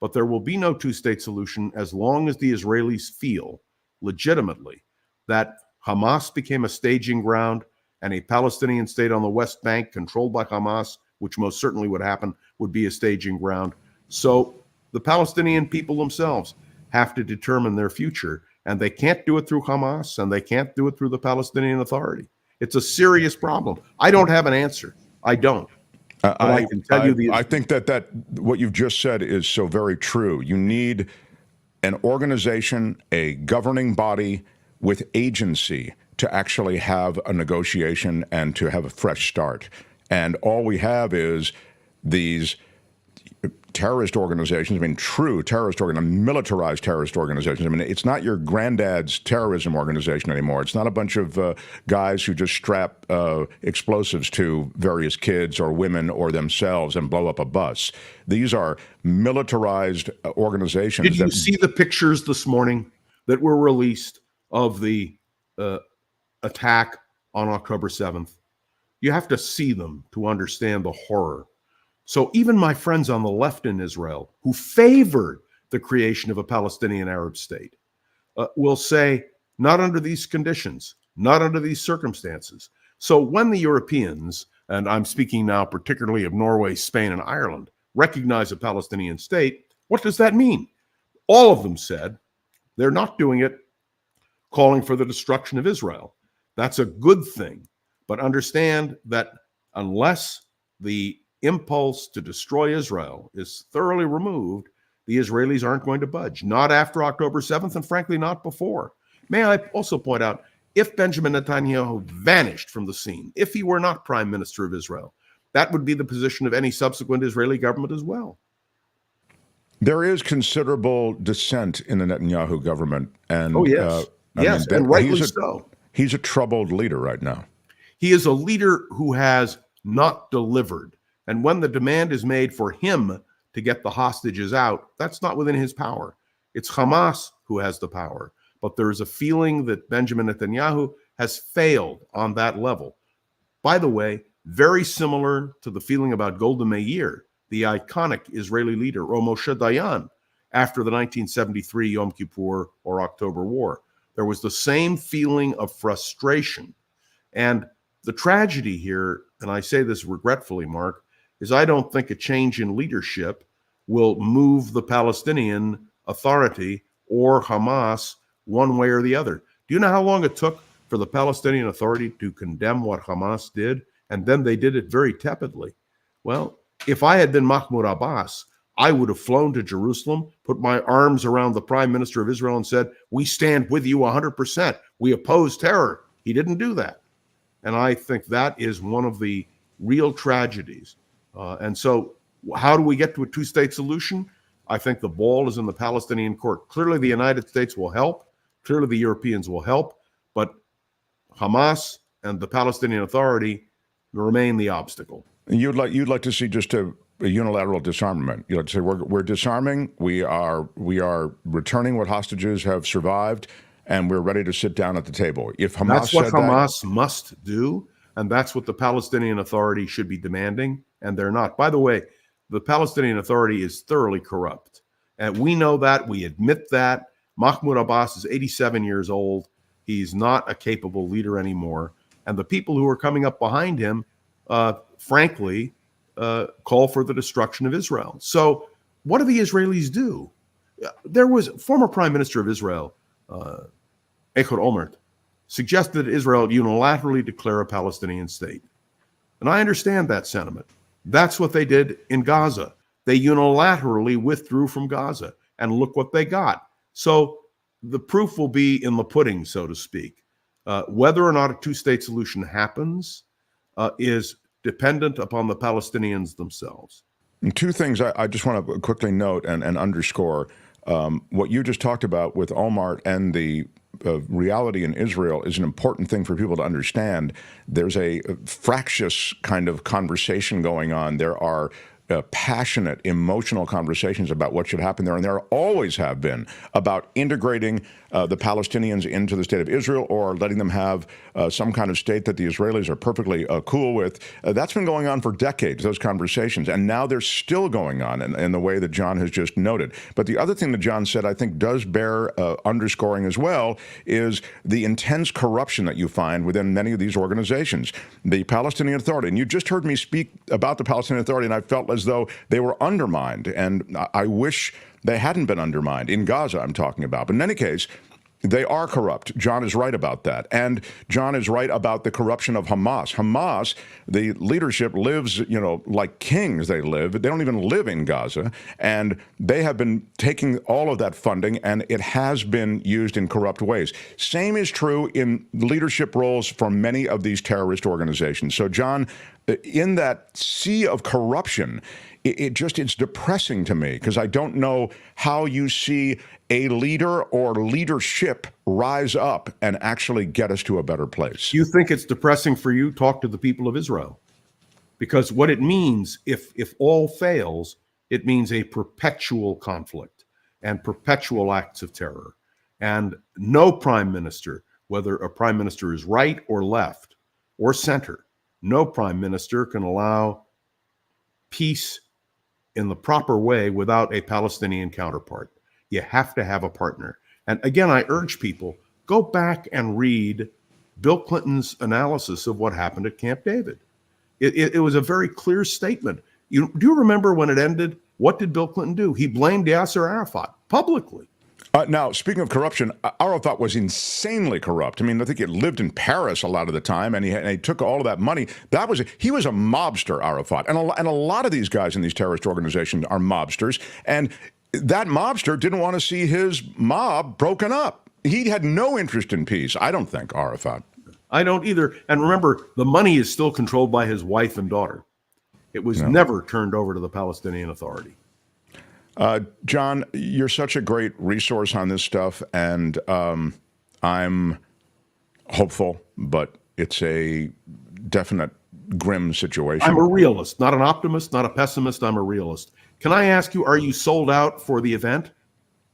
But there will be no two-state solution as long as the Israelis feel legitimately that Hamas became a staging ground and a Palestinian state on the West Bank controlled by Hamas, which most certainly would happen, would be a staging ground. So the Palestinian people themselves have to determine their future, and they can't do it through Hamas, and they can't do it through the Palestinian Authority. It's a serious problem. I don't have an answer. I don't. I can tell you I think that what you've just said is so very true. You need an organization, a governing body with agency to actually have a negotiation and to have a fresh start. And all we have is these terrorist organizations, true terrorist militarized terrorist organizations. It's not your granddad's terrorism organization anymore. It's not a bunch of guys who just strap explosives to various kids or women or themselves and blow up a bus. These are militarized organizations. Did you see the pictures this morning that were released of the attack on October 7th? You have to see them to understand the horror. So even my friends on the left in Israel who favored the creation of a Palestinian Arab state will say, not under these conditions, not under these circumstances. So when the Europeans, and I'm speaking now particularly of Norway, Spain, and Ireland, recognize a Palestinian state, what does that mean? All of them said they're not doing it calling for the destruction of Israel. That's a good thing. But understand that unless the impulse to destroy Israel is thoroughly removed, the Israelis aren't going to budge. Not after October 7th, and frankly, not before. May I also point out, if Benjamin Netanyahu vanished from the scene, if he were not prime minister of Israel, that would be the position of any subsequent Israeli government as well. There is considerable dissent in the Netanyahu government. And, and rightly so. He's a troubled leader right now. He is a leader who has not delivered. And when the demand is made for him to get the hostages out, that's not within his power. It's Hamas who has the power. But there is a feeling that Benjamin Netanyahu has failed on that level. By the way, very similar to the feeling about Golda Meir, the iconic Israeli leader, or Moshe Dayan, after the 1973 Yom Kippur or October War. There was the same feeling of frustration. And the tragedy here, and I say this regretfully, Mark, is I don't think a change in leadership will move the Palestinian Authority or Hamas one way or the other. Do you know how long it took for the Palestinian Authority to condemn what Hamas did? And then they did it very tepidly. Well, if I had been Mahmoud Abbas, I would have flown to Jerusalem, put my arms around the prime minister of Israel and said, we stand with you 100%. We oppose terror. He didn't do that. And I think that is one of the real tragedies. And so how do we get to a two-state solution? I think the ball is in the Palestinian court. Clearly, the United States will help. Clearly, the Europeans will help. But Hamas and the Palestinian Authority remain the obstacle. You'd like to see, just to a unilateral disarmament. You know, to say we're disarming, we are returning what hostages have survived, and we're ready to sit down at the table. If Hamas That's what said Hamas must do, and that's what the Palestinian Authority should be demanding, and they're not. By the way, the Palestinian Authority is thoroughly corrupt, and we know that. We admit that. Mahmoud Abbas is 87 years old. He's not a capable leader anymore, and the people who are coming up behind him, frankly, call for the destruction of Israel. So what do the Israelis do? There was former Prime Minister of Israel, Ehud Olmert, suggested that Israel unilaterally declare a Palestinian state. And I understand that sentiment. That's what they did in Gaza. They unilaterally withdrew from Gaza, and look what they got. So the proof will be in the pudding, so to speak. Whether or not a two-state solution happens is dependent upon the Palestinians themselves. And two things I just want to quickly note and underscore. What you just talked about with Olmert and the reality in Israel is an important thing for people to understand. There's a fractious kind of conversation going on. There are passionate, emotional conversations about what should happen there, and there always have been, about integrating the Palestinians into the state of Israel or letting them have some kind of state that the Israelis are perfectly cool with. That's been going on for decades, those conversations, and now they're still going on in the way that John has just noted. But the other thing that John said, I think, does bear underscoring as well, is the intense corruption that you find within many of these organizations. The Palestinian Authority, and you just heard me speak about the Palestinian Authority, and I felt as though they were undermined, and I wish they hadn't been undermined. In Gaza, I'm talking about. But in any case, they are corrupt. John is right about that. And John is right about the corruption of Hamas. Hamas, the leadership lives, like kings they live. They don't even live in Gaza. And they have been taking all of that funding, and it has been used in corrupt ways. Same is true in leadership roles for many of these terrorist organizations. So, John, in that sea of corruption, it's depressing to me, because I don't know how you see a leader or leadership rise up and actually get us to a better place. You think it's depressing for you? Talk to the people of Israel. Because what it means, if all fails, it means a perpetual conflict and perpetual acts of terror. And no prime minister, whether a prime minister is right or left or center, no prime minister can allow peace in the proper way without a Palestinian counterpart. You have to have a partner. And again, I urge people, go back and read Bill Clinton's analysis of what happened at Camp David. It was a very clear statement. Do you remember when it ended? What did Bill Clinton do? He blamed Yasser Arafat publicly. Now, speaking of corruption, Arafat was insanely corrupt. I mean, I think he lived in Paris a lot of the time, and he took all of that money. He was a mobster, Arafat. And a lot of these guys in these terrorist organizations are mobsters. And that mobster didn't want to see his mob broken up. He had no interest in peace, I don't think, Arafat. I don't either. And remember, the money is still controlled by his wife and daughter. It was never turned over to the Palestinian Authority. John, you're such a great resource on this stuff, and I'm hopeful, but it's a definite grim situation. I'm a realist, not an optimist, not a pessimist. I'm a realist. Can I ask you, are you sold out for the event?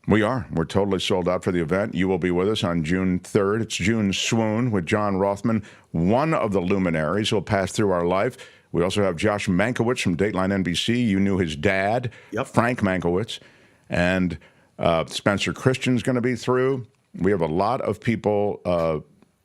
We are. We're totally sold out for the event. You will be with us on June 3rd. It's June Swoon with John Rothmann, one of the luminaries who will pass through our life. We also have Josh Mankiewicz from Dateline NBC. You knew his dad, Frank Mankiewicz. And Spencer Christian's going to be through. We have a lot of people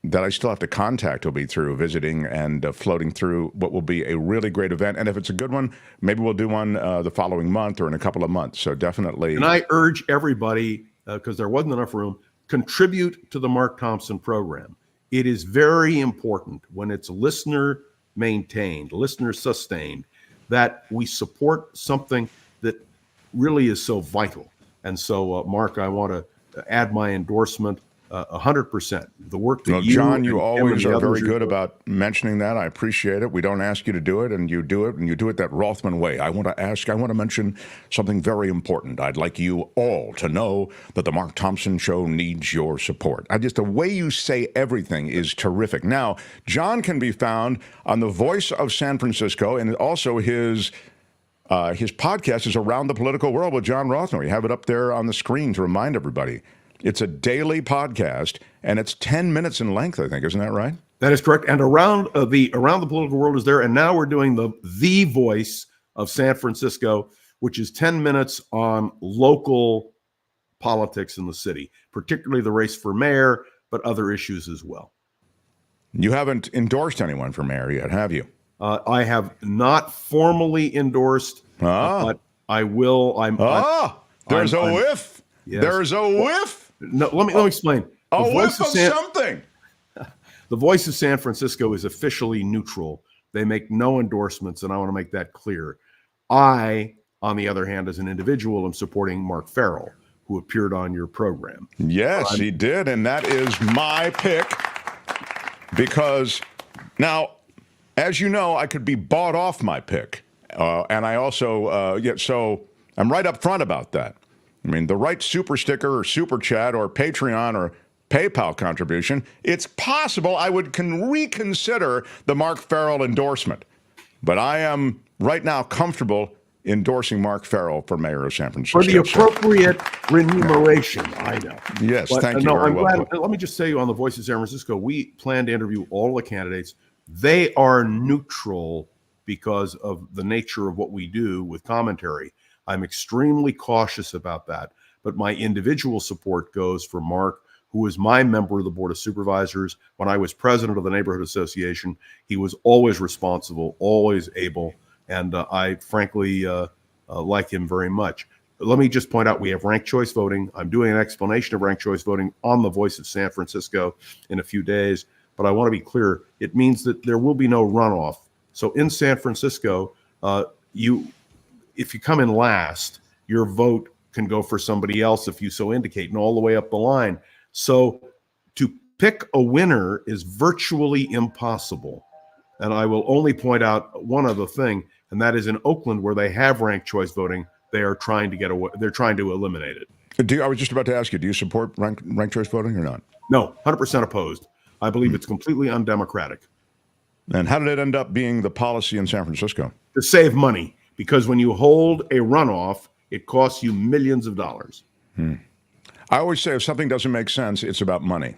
that I still have to contact who'll be through, visiting and floating through what will be a really great event. And if it's a good one, maybe we'll do one the following month or in a couple of months. So definitely. And I urge everybody, because there wasn't enough room, contribute to the Mark Thompson program. It is very important when it's listener maintained, listener sustained, that we support something that really is so vital. And so, Mark, I want to add my endorsement 100%. The work that John, you always are very good about mentioning that. I appreciate it. We don't ask you to do it, and you do it that Rothmann way. I want to mention something very important. I'd like you all to know that the Mark Thompson Show needs your support. The way you say everything is terrific. Now, John can be found on The Voice of San Francisco and also his His podcast is Around the Political World with John Rothmann. We have it up there on the screen to remind everybody. It's a daily podcast, and it's 10 minutes in length, I think. Isn't that right? That is correct. And Around the Political World is there. And now we're doing the voice of San Francisco, which is 10 minutes on local politics in the city, particularly the race for mayor, but other issues as well. You haven't endorsed anyone for mayor yet, have you? I have not formally endorsed, but I will. There's a whiff. Yes. There's a whiff. No, let me explain. A whiff of something. The Voice of San Francisco is officially neutral. They make no endorsements, and I want to make that clear. I, on the other hand, as an individual, am supporting Mark Farrell, who appeared on your program. Yes, he did, and that is my pick because now, as you know, I could be bought off my pick, and I also, so I'm right up front about that. I mean, the right super sticker or super chat or Patreon or PayPal contribution, it's possible I would reconsider the Mark Farrell endorsement. But I am right now comfortable endorsing Mark Farrell for mayor of San Francisco. For the appropriate remuneration, I know. Yes, but, thank you no, very I'm well. glad. Let me just say on the Voice of San Francisco, we plan to interview all the candidates. They are neutral because of the nature of what we do with commentary. I'm extremely cautious about that. But my individual support goes for Mark, who was my member of the Board of Supervisors. When I was president of the Neighborhood Association, he was always responsible, always able, and I frankly like him very much. Let me just point out, we have ranked choice voting. I'm doing an explanation of ranked choice voting on the Voice of San Francisco in a few days, but I want to be clear. It means that there will be no runoff. So in San Francisco, if you come in last, your vote can go for somebody else if you so indicate, and all the way up the line. So to pick a winner is virtually impossible. And I will only point out one other thing, and that is in Oakland, where they have ranked choice voting, they are trying to get away. They're trying to eliminate it. I was just about to ask you, do you support ranked choice voting or not? No, 100% opposed. I believe it's completely undemocratic. And how did it end up being the policy in San Francisco? To save money, because when you hold a runoff, it costs you millions of dollars. I always say if something doesn't make sense, it's about money.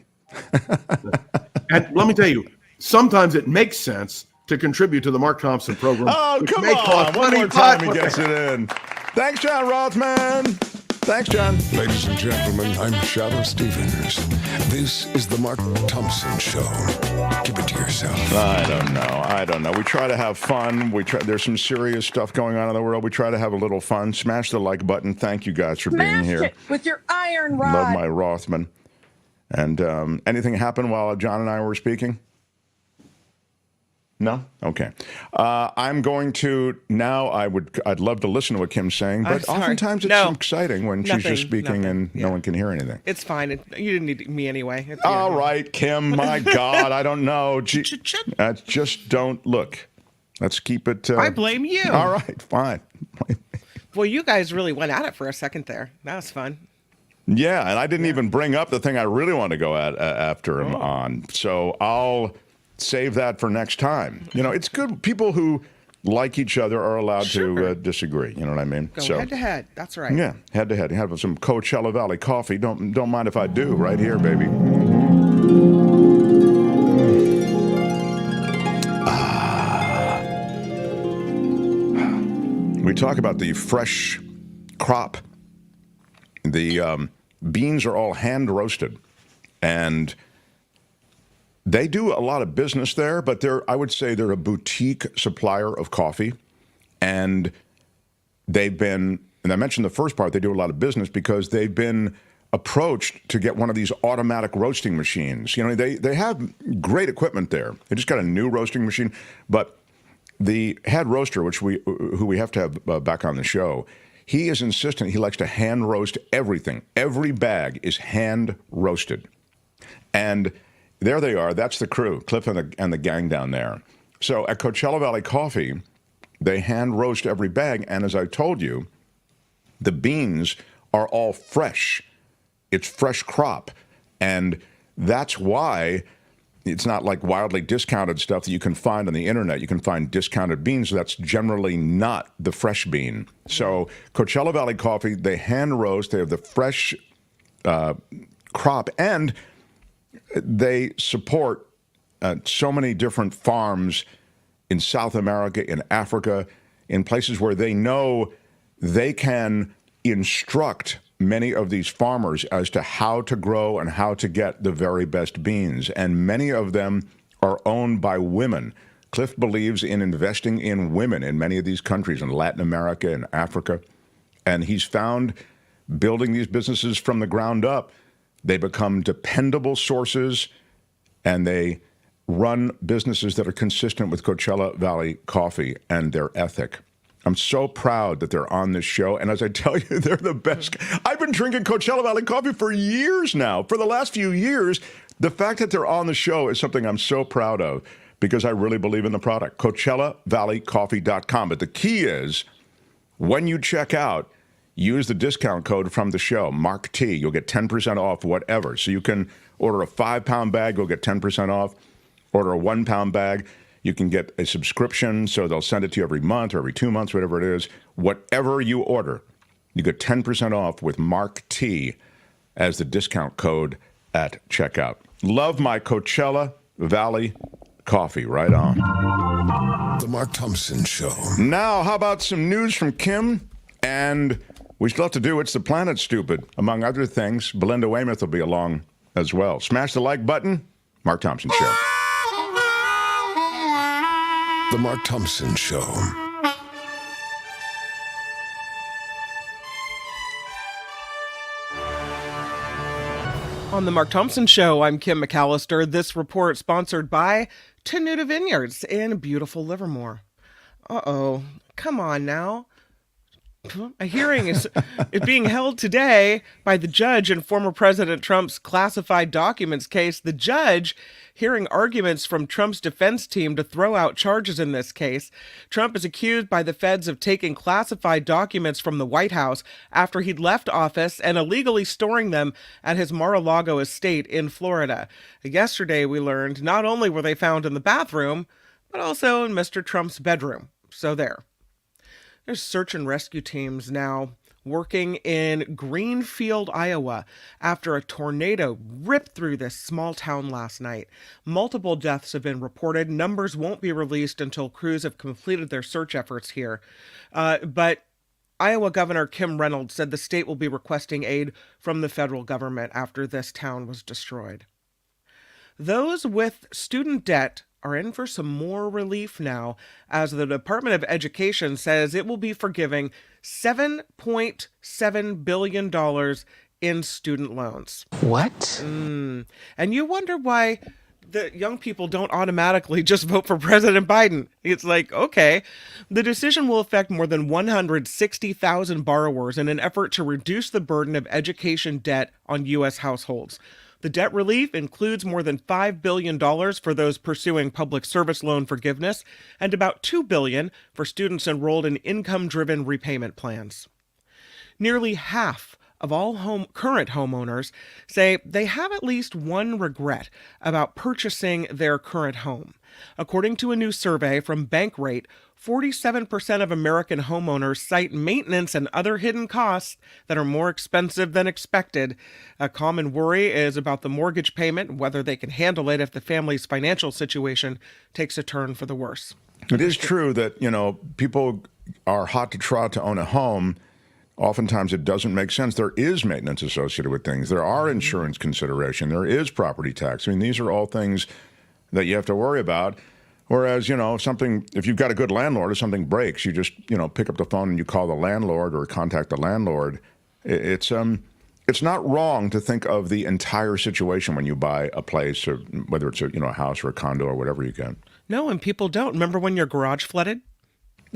And let me tell you, sometimes it makes sense to contribute to the Mark Thompson program. Oh, come on. One more time he gets it in. Thanks, John Rothmann. Thanks, John. Ladies and gentlemen, I'm Shadow Stevens. This is the Mark Thompson Show. Keep it to yourself. I don't know. We try to have fun. There's some serious stuff going on in the world. We try to have a little fun. Smash the like button. Thank you guys for being here. Smash it with your iron rod. Love my Rothman. And anything happened while John and I were speaking? No? Okay. I'm going to now. I'd love to listen to what Kim's saying, but oftentimes it's exciting when she's just speaking and no one can hear anything. It's fine. You didn't need me anyway. All right, Kim. My God, I don't know. Just don't look. Let's keep it. I blame you. All right, fine. Well, you guys really went at it for a second there. That was fun. Yeah, and I didn't even bring up the thing I really want to go after him on. So I'll save that for next time. You know, it's good. People who like each other are allowed to disagree. You know what I mean? Go head to head. That's right. Yeah, head to head. You have some Coachella Valley coffee. Don't mind if I do. Right here, baby. We talk about the fresh crop. The beans are all hand roasted, and they do a lot of business there, but I would say they're a boutique supplier of coffee. And they've been, and I mentioned the first part, they do a lot of business because they've been approached to get one of these automatic roasting machines. You know, they have great equipment there. They just got a new roasting machine, but the head roaster, who we have to have back on the show, he is insistent he likes to hand roast everything. Every bag is hand roasted. And there they are. That's the crew, Cliff and the gang down there. So at Coachella Valley Coffee, they hand roast every bag. And as I told you, the beans are all fresh. It's fresh crop. And that's why it's not like wildly discounted stuff that you can find on the internet. You can find discounted beans. That's generally not the fresh bean. So Coachella Valley Coffee, they hand roast. They have the fresh crop, and they support so many different farms in South America, in Africa, in places where they know they can instruct many of these farmers as to how to grow and how to get the very best beans. And many of them are owned by women. Cliff believes in investing in women in many of these countries, in Latin America and Africa. And he's found building these businesses from the ground up, they become dependable sources, and they run businesses that are consistent with Coachella Valley Coffee and their ethic. I'm so proud that they're on this show. And as I tell you, they're the best. I've been drinking Coachella Valley Coffee for years now. For the last few years, the fact that they're on the show is something I'm so proud of because I really believe in the product. CoachellaValleyCoffee.com. But the key is, when you check out, use the discount code from the show, Mark T. You'll get 10% off whatever. So you can order a 5-pound bag, you'll get 10% off. Order a 1-pound bag. You can get a subscription, so they'll send it to you every month or every 2 months, whatever it is. Whatever you order, you get 10% off with Mark T as the discount code at checkout. Love my Coachella Valley Coffee. Right on. The Mark Thompson Show. Now, how about some news from Kim? And we still have to do It's the Planet Stupid. Among other things, Belinda Waymouth will be along as well. Smash the like button. Mark Thompson Show. The Mark Thompson Show. On the Mark Thompson Show, I'm Kim McAllister. This report sponsored by Tenuta Vineyards in beautiful Livermore. Uh-oh. Come on now. A hearing is being held today by the judge in former President Trump's classified documents case. The judge hearing arguments from Trump's defense team to throw out charges in this case. Trump is accused by the feds of taking classified documents from the White House after he'd left office and illegally storing them at his Mar-a-Lago estate in Florida. Yesterday, we learned not only were they found in the bathroom, but also in Mr. Trump's bedroom. So there. There's search and rescue teams now working in Greenfield, Iowa, after a tornado ripped through this small town last night. Multiple deaths have been reported. Numbers won't be released until crews have completed their search efforts here. But Iowa Governor Kim Reynolds said the state will be requesting aid from the federal government after this town was destroyed. Those with student debt are in for some more relief now, as the Department of Education says it will be forgiving $7.7 billion in student loans. What? And you wonder why the young people don't automatically just vote for President Biden. It's like, okay, the decision will affect more than 160,000 borrowers in an effort to reduce the burden of education debt on U.S. households. The debt relief includes more than $5 billion for those pursuing public service loan forgiveness and about $2 billion for students enrolled in income-driven repayment plans. Nearly half of all current homeowners say they have at least one regret about purchasing their current home. According to a new survey from Bankrate, 47% of American homeowners cite maintenance and other hidden costs that are more expensive than expected. A common worry is about the mortgage payment, whether they can handle it if the family's financial situation takes a turn for the worse. It is true that, people are hot to trot to own a home. Oftentimes it doesn't make sense. There is maintenance associated with things. There are insurance consideration. There is property tax. I mean, these are all things that you have to worry about. Whereas, if you've got a good landlord, if something breaks, you just, pick up the phone and you call the landlord or contact the landlord. It's not wrong to think of the entire situation when you buy a place, or whether it's a house or a condo or whatever you get. No, and people don't. Remember when your garage flooded?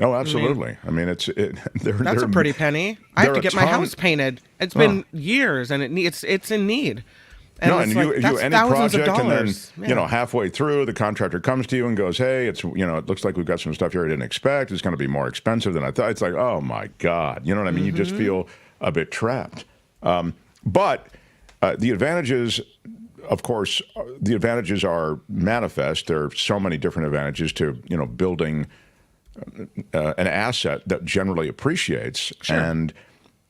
Oh, absolutely. I mean, that's a pretty penny. I have to get my house painted. It's been years, and it's in need. And any project, and then halfway through, the contractor comes to you and goes, "Hey, it looks like we've got some stuff here I didn't expect. It's going to be more expensive than I thought." It's like, oh my God, you know what I mean? You just feel a bit trapped. But the advantages of course, the advantages are manifest. There are so many different advantages to, building an asset that generally appreciates. Sure. And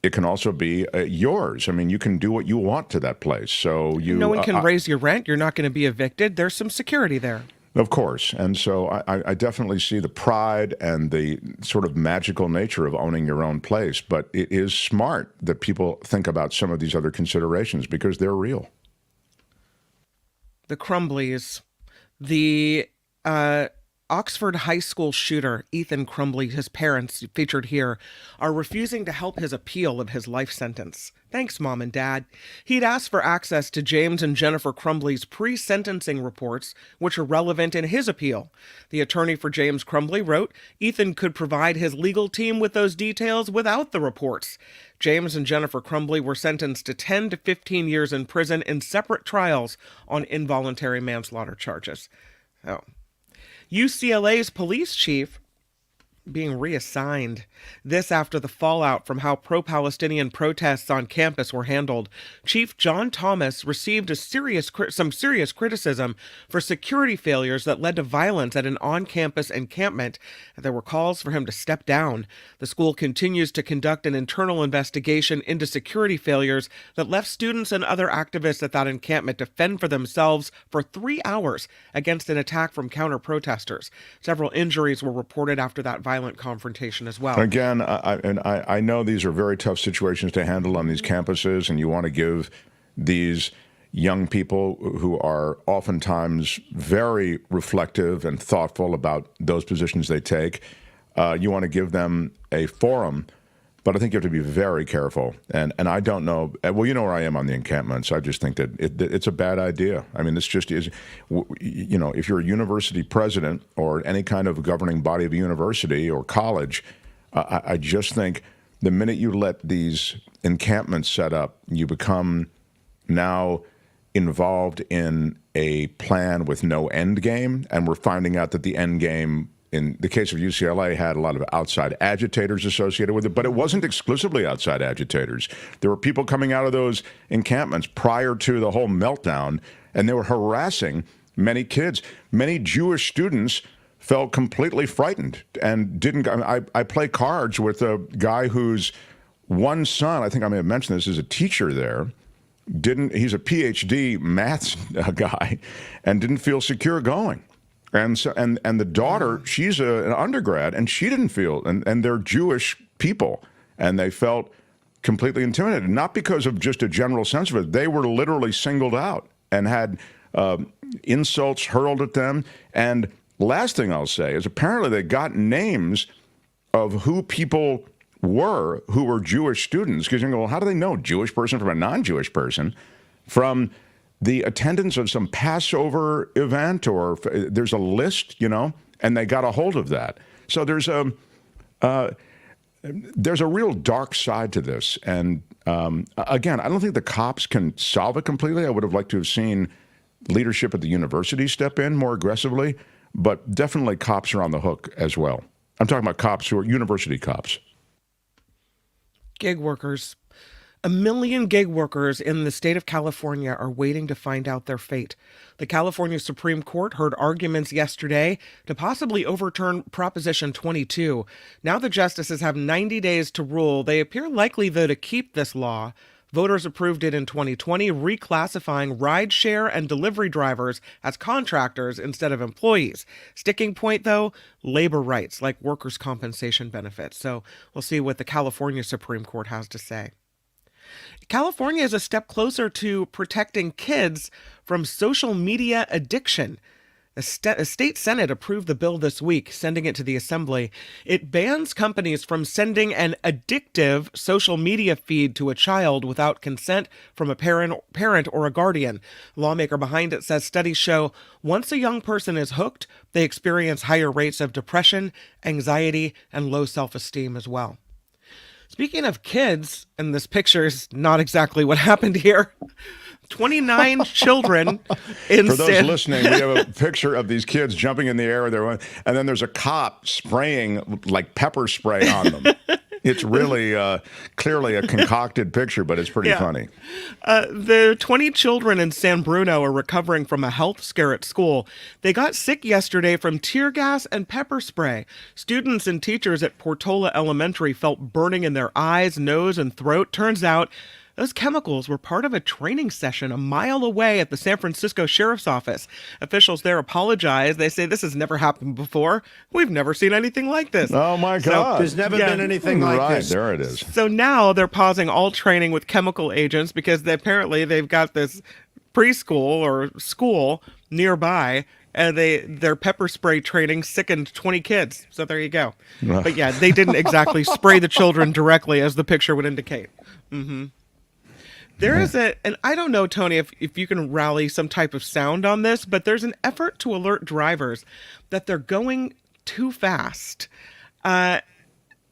it can also be yours. I mean, you can do what you want to that place. So no one can raise your rent. You're not going to be evicted. There's some security there. Of course. And so I definitely see the pride and the sort of magical nature of owning your own place. But it is smart that people think about some of these other considerations because they're real. The Crumbleys, the Oxford High School shooter, Ethan Crumbley, his parents, featured here, are refusing to help his appeal of his life sentence. Thanks, Mom and Dad. He'd asked for access to James and Jennifer Crumbley's pre-sentencing reports, which are relevant in his appeal. The attorney for James Crumbley wrote, Ethan could provide his legal team with those details without the reports. James and Jennifer Crumbley were sentenced to 10 to 15 years in prison in separate trials on involuntary manslaughter charges. Oh. UCLA's police chief being reassigned. This after the fallout from how pro-Palestinian protests on campus were handled. Chief John Thomas received some serious criticism for security failures that led to violence at an on-campus encampment. There were calls for him to step down. The school continues to conduct an internal investigation into security failures that left students and other activists at that encampment to fend for themselves for 3 hours against an attack from counter-protesters. Several injuries were reported after that violent confrontation as well. Again, I know these are very tough situations to handle on these campuses, and you want to give these young people who are oftentimes very reflective and thoughtful about those positions they take, you want to give them a forum. But I think you have to be very careful. And I don't know. Well, you know where I am on the encampments. I just think that it's a bad idea. I mean, this just is, if you're a university president or any kind of governing body of a university or college, I just think the minute you let these encampments set up, you become now involved in a plan with no end game. And we're finding out that the end game, in the case of UCLA, had a lot of outside agitators associated with it, but it wasn't exclusively outside agitators. There were people coming out of those encampments prior to the whole meltdown, and they were harassing many kids. Many Jewish students felt completely frightened and didn't. I play cards with a guy whose one son, I think I may have mentioned this, is a teacher there. He's a PhD maths guy and didn't feel secure going. And so, and the daughter, she's an undergrad, and she didn't feel, and they're Jewish people, and they felt completely intimidated, not because of just a general sense of it. They were literally singled out and had insults hurled at them. And last thing I'll say is apparently they got names of who people were who were Jewish students, because you go, well, how do they know Jewish person from a non-Jewish person? From the attendance of some Passover event, or there's a list, and they got a hold of that. So there's a real dark side to this. And again, I don't think the cops can solve it completely. I would have liked to have seen leadership at the university step in more aggressively, but definitely cops are on the hook as well. I'm talking about cops who are university cops. Gig workers. 1 million gig workers in the state of California are waiting to find out their fate. The California Supreme Court heard arguments yesterday to possibly overturn Proposition 22. Now the justices have 90 days to rule. They appear likely, though, to keep this law. Voters approved it in 2020, reclassifying rideshare and delivery drivers as contractors instead of employees. Sticking point, though, labor rights like workers' compensation benefits. So we'll see what the California Supreme Court has to say. California is a step closer to protecting kids from social media addiction. A state Senate approved the bill this week, sending it to the Assembly. It bans companies from sending an addictive social media feed to a child without consent from a parent or a guardian. The lawmaker behind it says studies show once a young person is hooked, they experience higher rates of depression, anxiety, and low self-esteem as well. Speaking of kids, and this picture is not exactly what happened here, 29 children in For those listening, we have a picture of these kids jumping in the air, and then there's a cop spraying like pepper spray on them. It's really clearly a concocted picture, but it's pretty funny. The 20 children in San Bruno are recovering from a health scare at school. They got sick yesterday from tear gas and pepper spray. Students and teachers at Portola Elementary felt burning in their eyes, nose, and throat. Turns out those chemicals were part of a training session a mile away at the San Francisco Sheriff's Office. Officials there apologize. They say this has never happened before. We've never seen anything like this. Oh, my God. There's never been anything like this. Right, there it is. So now they're pausing all training with chemical agents because apparently they've got this preschool or school nearby, and their pepper spray training sickened 20 kids. So there you go. But yeah, they didn't exactly spray the children directly, as the picture would indicate. Mm-hmm. There is and I don't know, Tony, if you can rally some type of sound on this, but there's an effort to alert drivers that they're going too fast.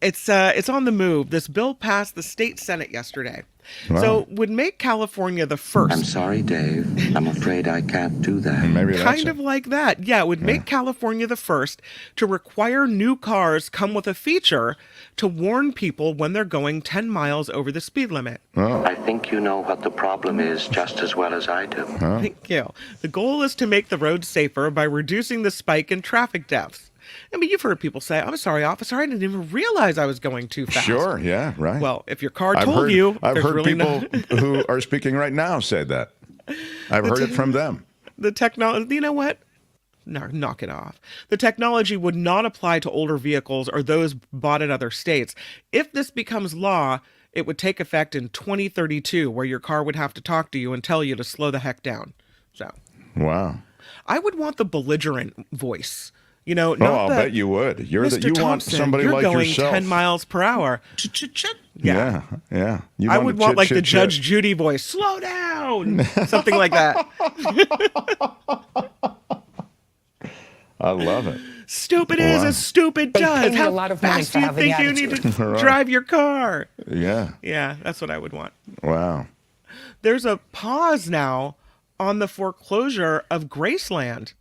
It's on the move. This bill passed the state Senate yesterday. Wow. So would make California the first. I'm sorry, Dave. I'm afraid I can't do that. Maybe kind of like that. Yeah, it would make California the first to require new cars come with a feature to warn people when they're going 10 miles over the speed limit. Oh. I think you know what the problem is just as well as I do. Thank you. The goal is to make the roads safer by reducing the spike in traffic deaths. I mean, you've heard people say, I'm sorry, officer, I didn't even realize I was going too fast. Sure, yeah, right. Well, if your car told you, I've heard really people who are speaking right now say that. I've heard it from them. The technology, you know what? No, knock it off. The technology would not apply to older vehicles or those bought in other states. If this becomes law, it would take effect in 2032, where your car would have to talk to you and tell you to slow the heck down. So, wow. I would want the belligerent voice. You know, I'll bet you would. You want somebody like yourself. You're going 10 miles per hour. Yeah. I would want like the Judge Judy voice. Slow down. Something like that. I love it. Stupid is as stupid does. How How fast do you think you need to drive your car? Yeah. Yeah, that's what I would want. Wow. There's a pause now on the foreclosure of Graceland.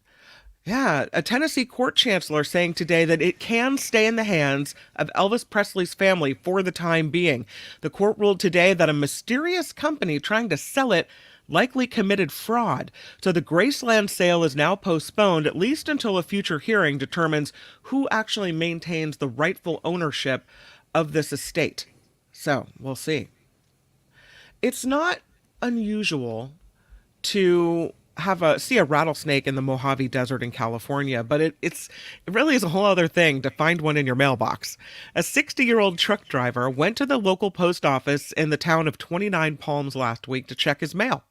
Yeah, a Tennessee court chancellor saying today that it can stay in the hands of Elvis Presley's family for the time being. The court ruled today that a mysterious company trying to sell it likely committed fraud. So the Graceland sale is now postponed, at least until a future hearing determines who actually maintains the rightful ownership of this estate. So we'll see. It's not unusual to see a rattlesnake in the Mojave Desert in California, but it really is a whole other thing to find one in your mailbox. A 60-year-old truck driver went to the local post office in the town of 29 Palms last week to check his mail.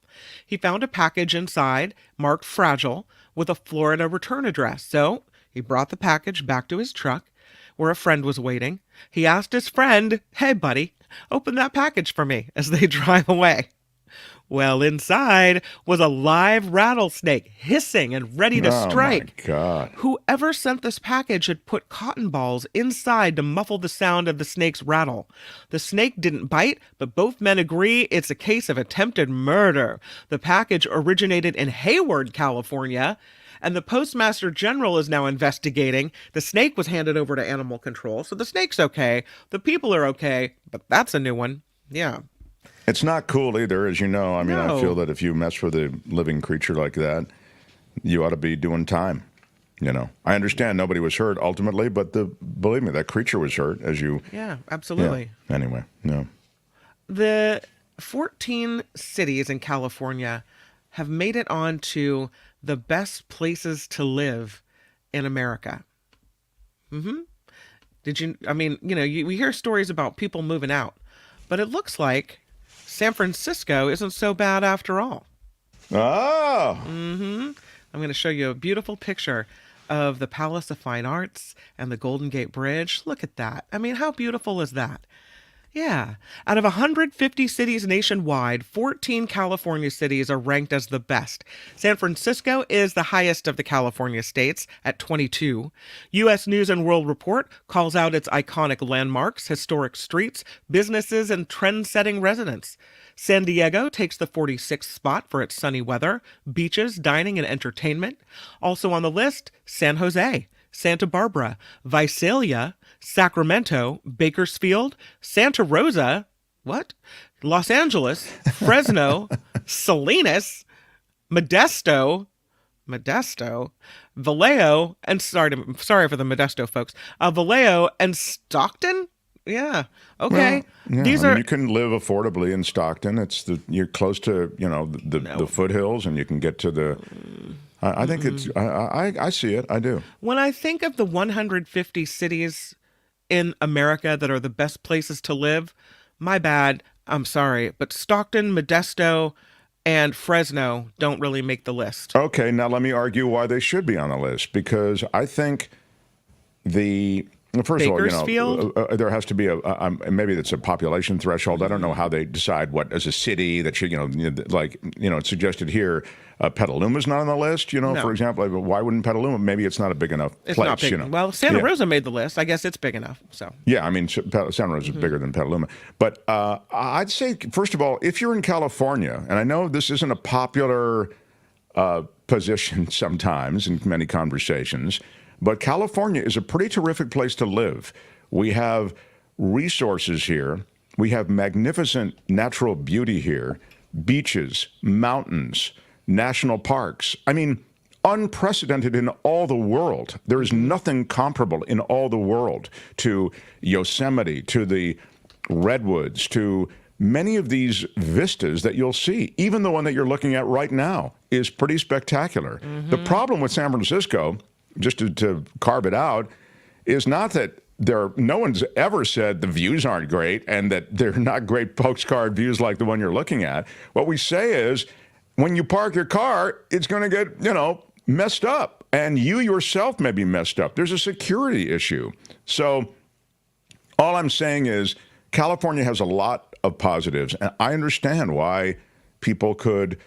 He found a package inside marked fragile with a Florida return address. So he brought the package back to his truck where a friend was waiting. He asked his friend, "Hey, buddy, open that package for me," as they drive away. Well, inside was a live rattlesnake hissing and ready to strike. Oh, my God. Whoever sent this package had put cotton balls inside to muffle the sound of the snake's rattle. The snake didn't bite, but both men agree it's a case of attempted murder. The package originated in Hayward, California, and the Postmaster General is now investigating. The snake was handed over to animal control, so the snake's okay. The people are okay, but that's a new one. Yeah. It's not cool either, as you know. I mean, No. I feel that if you mess with a living creature like that, you ought to be doing time. You know, I understand nobody was hurt ultimately, but believe me, that creature was hurt. Yeah, absolutely. Yeah. Anyway, no. The 14 cities in California have made it onto the best places to live in America. Mm-hmm. We hear stories about people moving out, but it looks like San Francisco isn't so bad after all. Oh! Mm-hmm. I'm going to show you a beautiful picture of the Palace of Fine Arts and the Golden Gate Bridge. Look at that. I mean, how beautiful is that? Yeah. Out of 150 cities nationwide, 14 California cities are ranked as the best. San Francisco is the highest of the California states at 22. U.S. News and World Report calls out its iconic landmarks, historic streets, businesses, and trend-setting residents. San Diego takes the 46th spot for its sunny weather, beaches, dining, and entertainment. Also on the list, San Jose. Santa Barbara, Visalia, Sacramento, Bakersfield, Santa Rosa, what? Los Angeles, Fresno, Salinas, Modesto, Vallejo, and sorry for the Modesto folks, Vallejo and Stockton. Yeah. Okay. Well, yeah, These I mean, are. you can live affordably in Stockton. You're close to the foothills, and you can get to the. I think it's. I see it. I do. When I think of the 150 cities in America that are the best places to live, my bad. I'm sorry, but Stockton, Modesto, and Fresno don't really make the list. Okay, now let me argue why they should be on the list, because I think first of all, there has to be maybe it's a population threshold. I don't know how they decide what as a city that should, it's suggested here. Petaluma's not on the list, No. for example. Why wouldn't Petaluma? Maybe it's not a big enough It's place. not big. Well, Santa Rosa made the list. I guess it's big enough. So. Yeah, I mean, Santa Rosa is bigger than Petaluma. But I'd say, first of all, if you're in California, and I know this isn't a popular position sometimes in many conversations, but California is a pretty terrific place to live. We have resources here. We have magnificent natural beauty here, beaches, mountains, national parks. I mean, unprecedented in all the world. There is nothing comparable in all the world to Yosemite, to the redwoods, to many of these vistas that you'll see. Even the one that you're looking at right now is pretty spectacular. The problem with San Francisco, just to carve it out, is not that no one's ever said the views aren't great and that they're not great postcard views like the one you're looking at. What we say is, when you park your car, it's going to get, messed up. And you yourself may be messed up. There's a security issue. So all I'm saying is California has a lot of positives. And I understand why people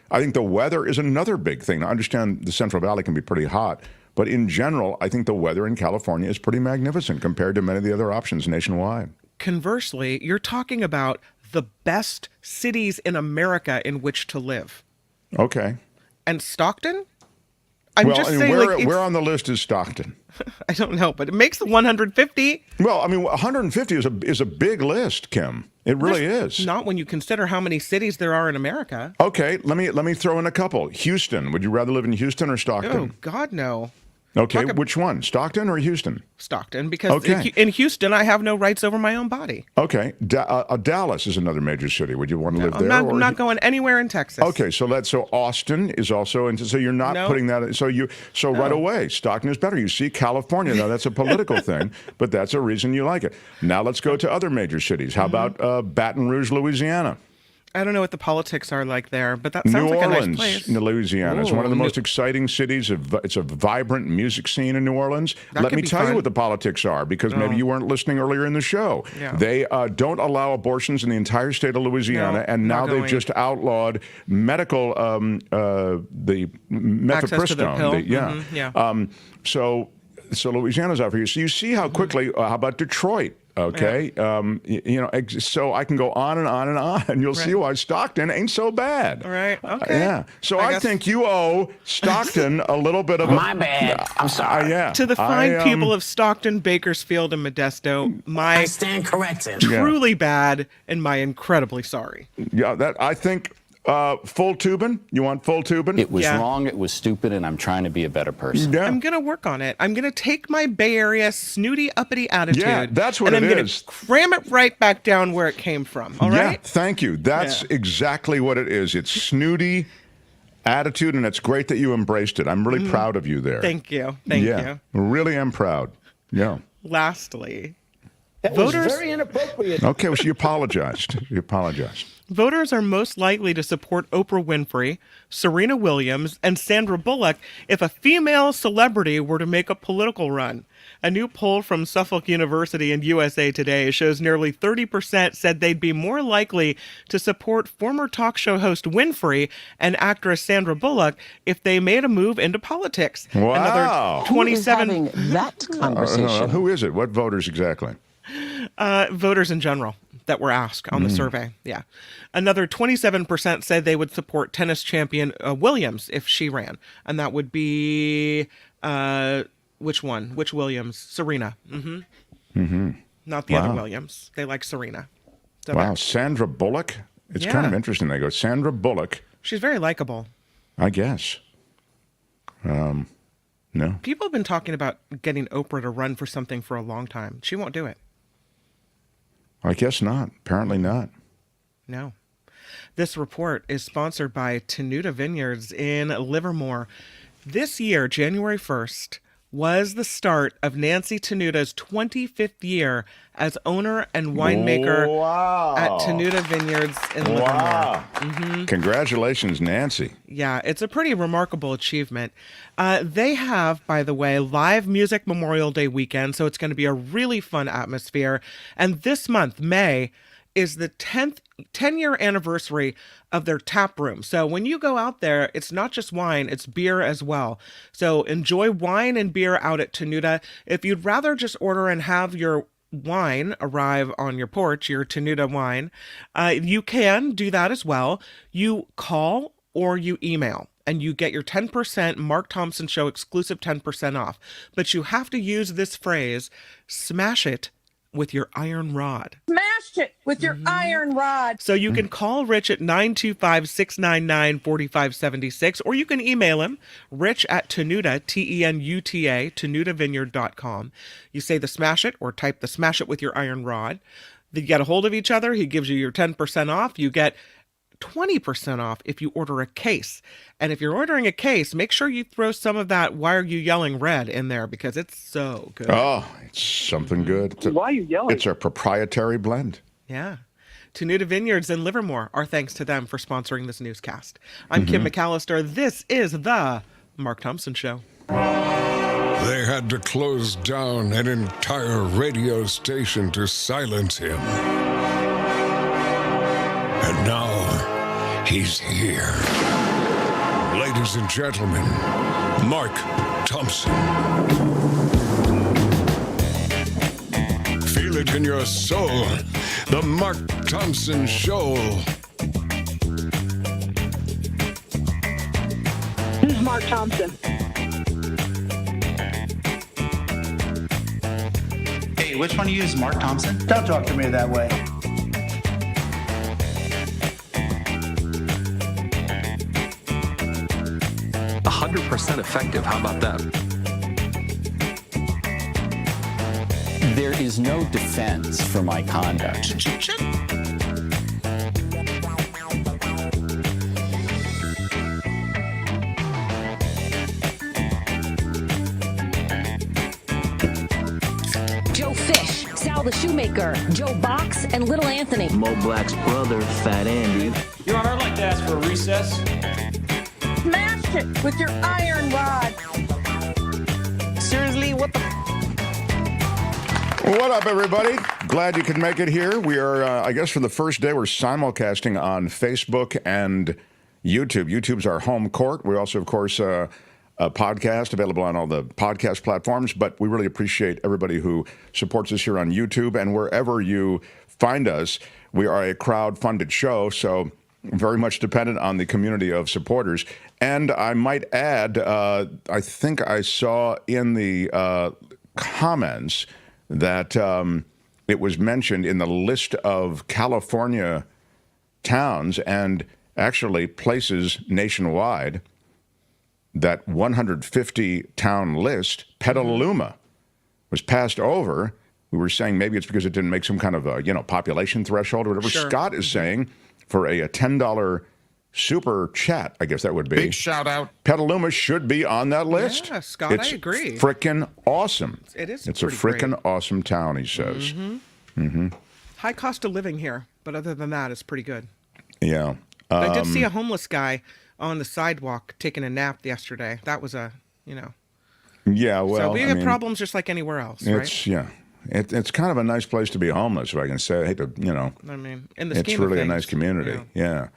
I think the weather is another big thing. I understand the Central Valley can be pretty hot. But in general, I think the weather in California is pretty magnificent compared to many of the other options nationwide. Conversely, you're talking about the best cities in America in which to live. Okay. And Stockton? I'm just saying, where on the list is Stockton? I don't know, but it makes the 150. Well, I mean, 150 is a big list, Kim. It really is. Not when you consider how many cities there are in America. Okay, let me throw in a couple. Houston. Would you rather live in Houston or Stockton? Oh, God, no. Okay, which one? Stockton or Houston? Stockton, because in Houston, I have no rights over my own body. Okay, Dallas is another major city. Would you want to live there? I'm not going anywhere in Texas. Okay, so Austin is also so you're not putting that in, right away Stockton is better. You see, California, now that's a political thing, but that's a reason you like it. Now let's go to other major cities. How about Baton Rouge, Louisiana? I don't know what the politics are like there, but that sounds like a nice place. New Orleans, Louisiana. It's one of the most exciting cities. It's a vibrant music scene in New Orleans. Let me tell you what the politics are, because maybe you weren't listening earlier in the show. Yeah. They don't allow abortions in the entire state of Louisiana, and now they've just outlawed medical, the mifepristone. So Louisiana's out for you. So you see how quickly, how about Detroit? Okay, so I can go on and on and on, and you'll see why Stockton ain't so bad. All right, okay. Yeah, so I think you owe Stockton a little bit of My bad. I'm sorry. Yeah. To the fine people of Stockton, Bakersfield, and Modesto, I stand corrected. Truly bad, and my incredibly sorry. Yeah, I think. Full tubing? You want full tubing? It was wrong, it was stupid, and I'm trying to be a better person. Yeah. I'm going to work on it. I'm going to take my Bay Area snooty, uppity attitude. Yeah, that's what and it I'm is. going to cram it right back down where it came from. All right? Yeah, thank you. That's exactly what it is. It's snooty attitude, and it's great that you embraced it. I'm really proud of you there. Thank you. Thank you. Really am proud. Yeah. Lastly, that was very inappropriate. Okay, well, you apologized. You apologized. Voters are most likely to support Oprah Winfrey, Serena Williams, and Sandra Bullock if a female celebrity were to make a political run. A new poll from Suffolk University and USA Today shows nearly 30% said they'd be more likely to support former talk show host Winfrey and actress Sandra Bullock if they made a move into politics. Wow. Another 27 Who is having that conversation? Who is it? What voters exactly? Voters in general that were asked on the survey. Yeah. Another 27% said they would support tennis champion Williams if she ran. And that would be Which one? Which Williams? Serena. Mm-hmm. Mm-hmm. Not the other Williams. They like Serena. So Wow, Sandra Bullock? It's kind of interesting. They go, Sandra Bullock. She's very likable. I guess. No. People have been talking about getting Oprah to run for something for a long time. She won't do it. I guess not. Apparently not. No. This report is sponsored by Tenuta Vineyards in Livermore. This year, January 1st, was the start of Nancy Tenuta's 25th year as owner and winemaker at Tenuta Vineyards in Livermore. Mm-hmm. Congratulations, Nancy. Yeah, it's a pretty remarkable achievement. They have, by the way, live music Memorial Day weekend, so it's going to be a really fun atmosphere. And this month, May, is the 10-year anniversary of their tap room. So when you go out there, it's not just wine, it's beer as well. So enjoy wine and beer out at Tenuta. If you'd rather just order and have your wine arrive on your porch, your Tenuta wine, you can do that as well. You call or you email, and you get your 10% Mark Thompson Show exclusive 10% off. But you have to use this phrase, smash it with your iron rod. Smash it with your iron rod. So you can call Rich at 925-699-4576, or you can email him, rich at Tenuta, Tenuta, tenutavineyard.com. You say the smash it, or type the smash it with your iron rod. Then you get a hold of each other. He gives you your 10% off. You get 20% off if you order a case. And if you're ordering a case, make sure you throw some of that Why Are You Yelling Red in there, because it's so good. Oh, it's something good. Why are you yelling? It's a proprietary blend. Yeah. Tenuta Vineyards in Livermore. Our thanks to them for sponsoring this newscast. I'm Kim McAllister. This is the Mark Thompson Show. They had to close down an entire radio station to silence him. And now, he's here. Ladies and gentlemen, Mark Thompson. Feel it in your soul. The Mark Thompson Show. Who's Mark Thompson? Hey, which one of you is Mark Thompson? Don't talk to me that way. Effective. How about that? There is no defense for my conduct. Joe Fish, Sal the Shoemaker, Joe Box, and Little Anthony. Mo Black's brother, Fat Andy. Your Honor, I'd like to ask for a recess. Smash it with your iron rod. Seriously, what the? What up, everybody? Glad you could make it here. We are, I guess for the first day, we're simulcasting on Facebook and YouTube. YouTube's our home court. We also, of course, a podcast available on all the podcast platforms, but we really appreciate everybody who supports us here on YouTube and wherever you find us. We are a crowd-funded show, so very much dependent on the community of supporters. And I might add, I think I saw in the comments that it was mentioned in the list of California towns and actually places nationwide, that 150 town list, Petaluma, was passed over. We were saying maybe it's because it didn't make some kind of a, population threshold or whatever. Sure. Scott is saying for a $10 super chat, I guess that would be. Big shout out. Petaluma should be on that list. Yeah, Scott, I agree. It's frickin' awesome. It is. It's a frickin' awesome town, he says. High cost of living here, but other than that, it's pretty good. Yeah. I did see a homeless guy on the sidewalk taking a nap yesterday. That was a, Yeah, well, so we have problems just like anywhere else, right? Yeah. It's kind of a nice place to be homeless, if I can say. I hate to, I mean, in the it's scheme really of things, a nice community. Yeah.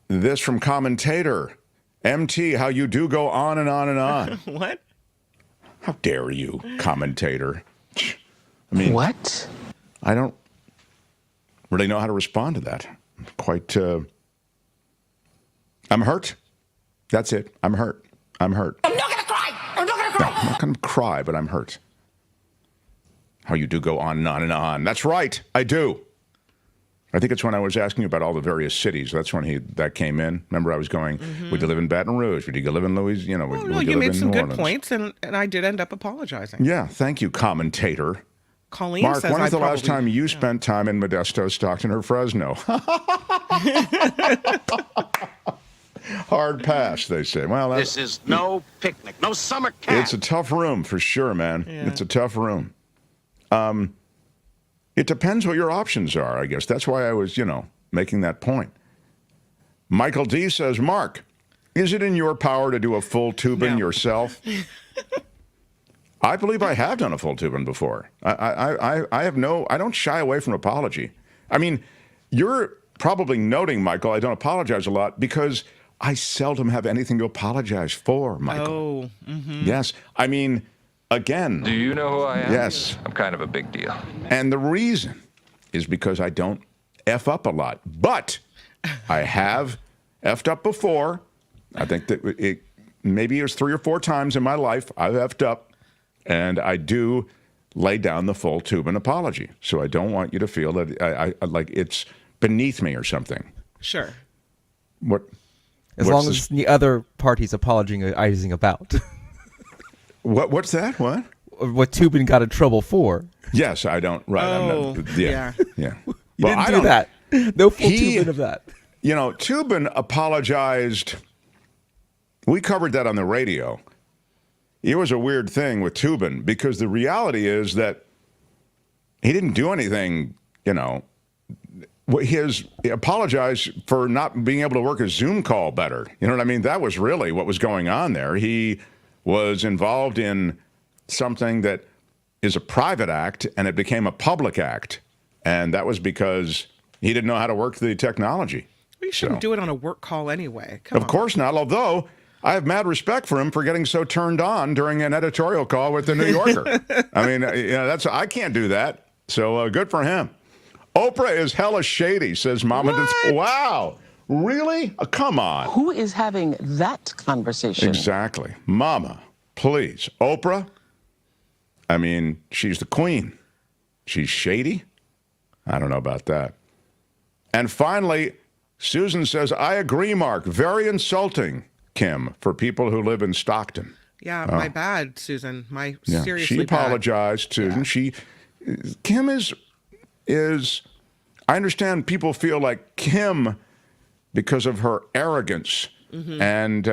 This from commentator MT. How you do go on and on and on. What? How dare you, commentator? I mean, what? I don't really know how to respond to that. Quite. I'm hurt. That's it. I'm hurt. I'm hurt. I'm not gonna cry. I'm not No, I'm not going to cry, but I'm hurt. How you do go on and on and on. That's right, I do. I think it's when I was asking you about all the various cities. That's when that came in. Remember, I was going, would you live in Baton Rouge? Would you live in Louisiana? Well, no, you made some good points, and I did end up apologizing. Yeah, thank you, commentator. Colleen Mark, says when was the last probably, time you spent time in Modesto, Stockton, or Fresno? Hard pass, they say. Well, This is no picnic, no summer camp. It's a tough room for sure, man. Yeah. It's a tough room. It depends what your options are, I guess. That's why I was, making that point. Michael D says, Mark, is it in your power to do a full tubing yourself? I believe I have done a full tubing before. I don't shy away from apology. I mean, you're probably noting, Michael, I don't apologize a lot because I seldom have anything to apologize for, Michael. Oh, yes. I mean, again. Do you know who I am? Yes. I'm kind of a big deal. And the reason is because I don't F up a lot. But I have F'd up before. I think that maybe it was 3 or 4 times in my life I've F'd up. And I do lay down the full tube and apology. So I don't want you to feel that I like it's beneath me or something. Sure. As long as the other party's apologizing about. What's that? What Tubin got in trouble for? Yes, I don't. Right. Oh, I'm not, yeah. You didn't do that. No full Tubin of that. Tubin apologized. We covered that on the radio. It was a weird thing with Tubin because the reality is that he didn't do anything, He apologized for not being able to work a Zoom call better. You know what I mean? That was really what was going on there. He was involved in something that is a private act, and it became a public act. And that was because he didn't know how to work the technology. Well, you shouldn't do it on a work call anyway. Come on. Of course not, although I have mad respect for him for getting so turned on during an editorial call with the New Yorker. I mean, I can't do that. So good for him. Oprah is hella shady, says Mama. Wow. Really? Come on. Who is having that conversation? Exactly. Mama, please. Oprah, I mean, she's the queen. She's shady? I don't know about that. And finally, Susan says, I agree, Mark. Very insulting, Kim, for people who live in Stockton. Yeah, my bad, Susan. Seriously She apologized, Susan. Yeah. Kim is I understand people feel like Kim, because of her arrogance and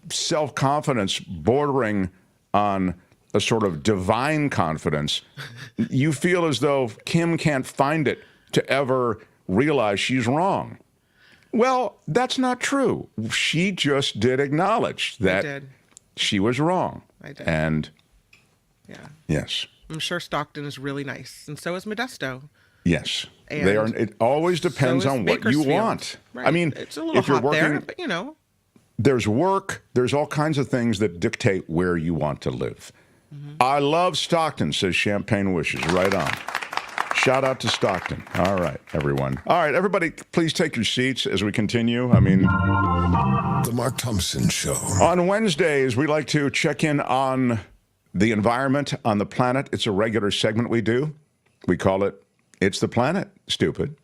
self-confidence bordering on a sort of divine confidence, you feel as though Kim can't find it to ever realize she's wrong. Well, that's not true. She just did acknowledge that she was wrong. I did. And yes. I'm sure Stockton is really nice, and so is Modesto. Yes, and they are. It always depends on what you want. Right. I mean, it's a little if you're hot working, there, but there's work. There's all kinds of things that dictate where you want to live. I love Stockton, says Champagne Wishes. Right on. Shout out to Stockton. All right, everyone. All right, everybody, please take your seats as we continue. I mean, The Mark Thompson Show. On Wednesdays, we like to check in on the environment on the planet. It's a regular segment we do. We call it It's the Planet, Stupid.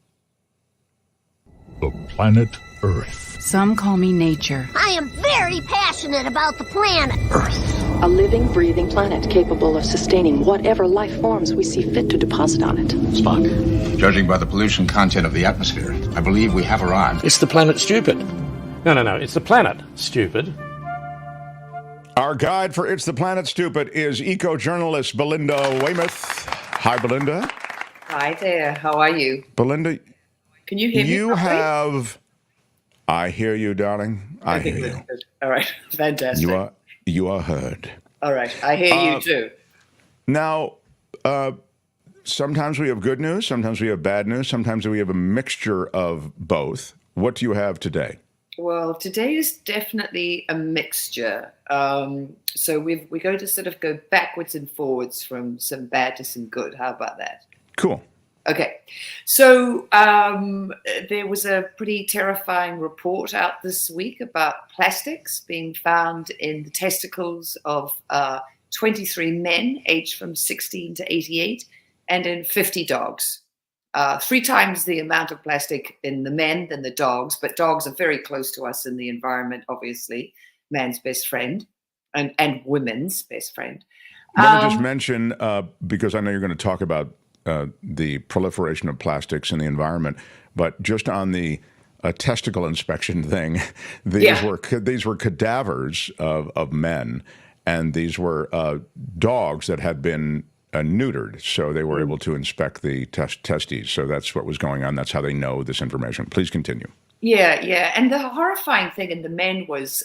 The planet Earth. Some call me nature. I am very passionate about the planet. Earth. A living, breathing planet capable of sustaining whatever life forms we see fit to deposit on it. Spock, judging by the pollution content of the atmosphere, I believe we have arrived. It's the planet, stupid. No. It's the planet, stupid. Our guide for It's the Planet, Stupid is eco-journalist Belinda Waymouth. Hi, Belinda. Hi there. How are you? Belinda, can you hear me? You have... I hear you, darling. I hear you. Good. All right. Fantastic. You are heard. All right. I hear you too. Now, sometimes we have good news. Sometimes we have bad news. Sometimes we have a mixture of both. What do you have today? Well, today is definitely a mixture. So we're going to sort of go backwards and forwards from some bad to some good. How about that? Cool. Okay. So there was a pretty terrifying report out this week about plastics being found in the testicles of 23 men aged from 16 to 88 and in 50 dogs. 3 times the amount of plastic in the men than the dogs, but dogs are very close to us in the environment, obviously, man's best friend and women's best friend. Let me just mention, because I know you're going to talk about the proliferation of plastics in the environment, but just on the testicle inspection thing, these were cadavers of men, and these were dogs that had been neutered, so they were able to inspect the testes. So that's what was going on. That's how they know this information. Please continue. Yeah. And the horrifying thing in the men was,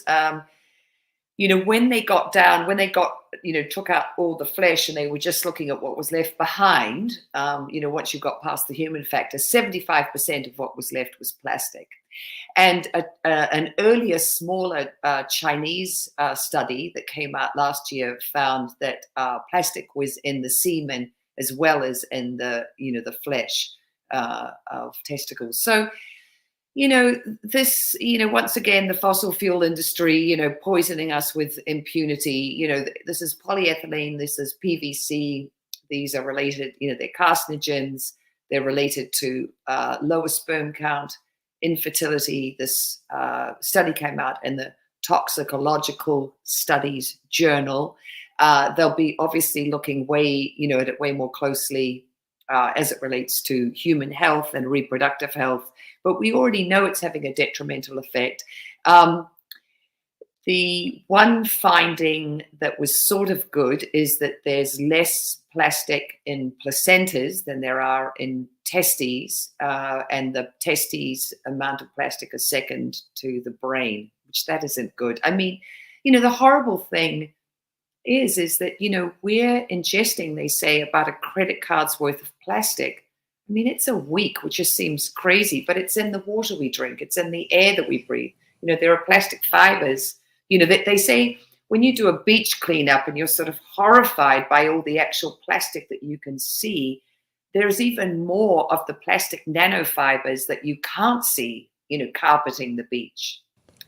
when they got, took out all the flesh and they were just looking at what was left behind, once you got past the human factor, 75% of what was left was plastic. And an earlier, smaller Chinese study that came out last year found that plastic was in the semen as well as in the flesh of testicles. So, this, once again, the fossil fuel industry, poisoning us with impunity. This is polyethylene, this is PVC. These are related, they're carcinogens. They're related to lower sperm count, infertility. This study came out in the Toxicological Studies Journal. They'll be obviously looking at it way more closely as it relates to human health and reproductive health. But we already know it's having a detrimental effect. The one finding that was sort of good is that there's less plastic in placentas than there are in testes, and the testes amount of plastic is second to the brain, which that isn't good. I mean, the horrible thing is that, we're ingesting, they say, about a credit card's worth of plastic. I mean, it's a week, which just seems crazy, but it's in the water we drink. It's in the air that we breathe. There are plastic fibers. They say when you do a beach cleanup and you're sort of horrified by all the actual plastic that you can see, there's even more of the plastic nanofibers that you can't see, carpeting the beach.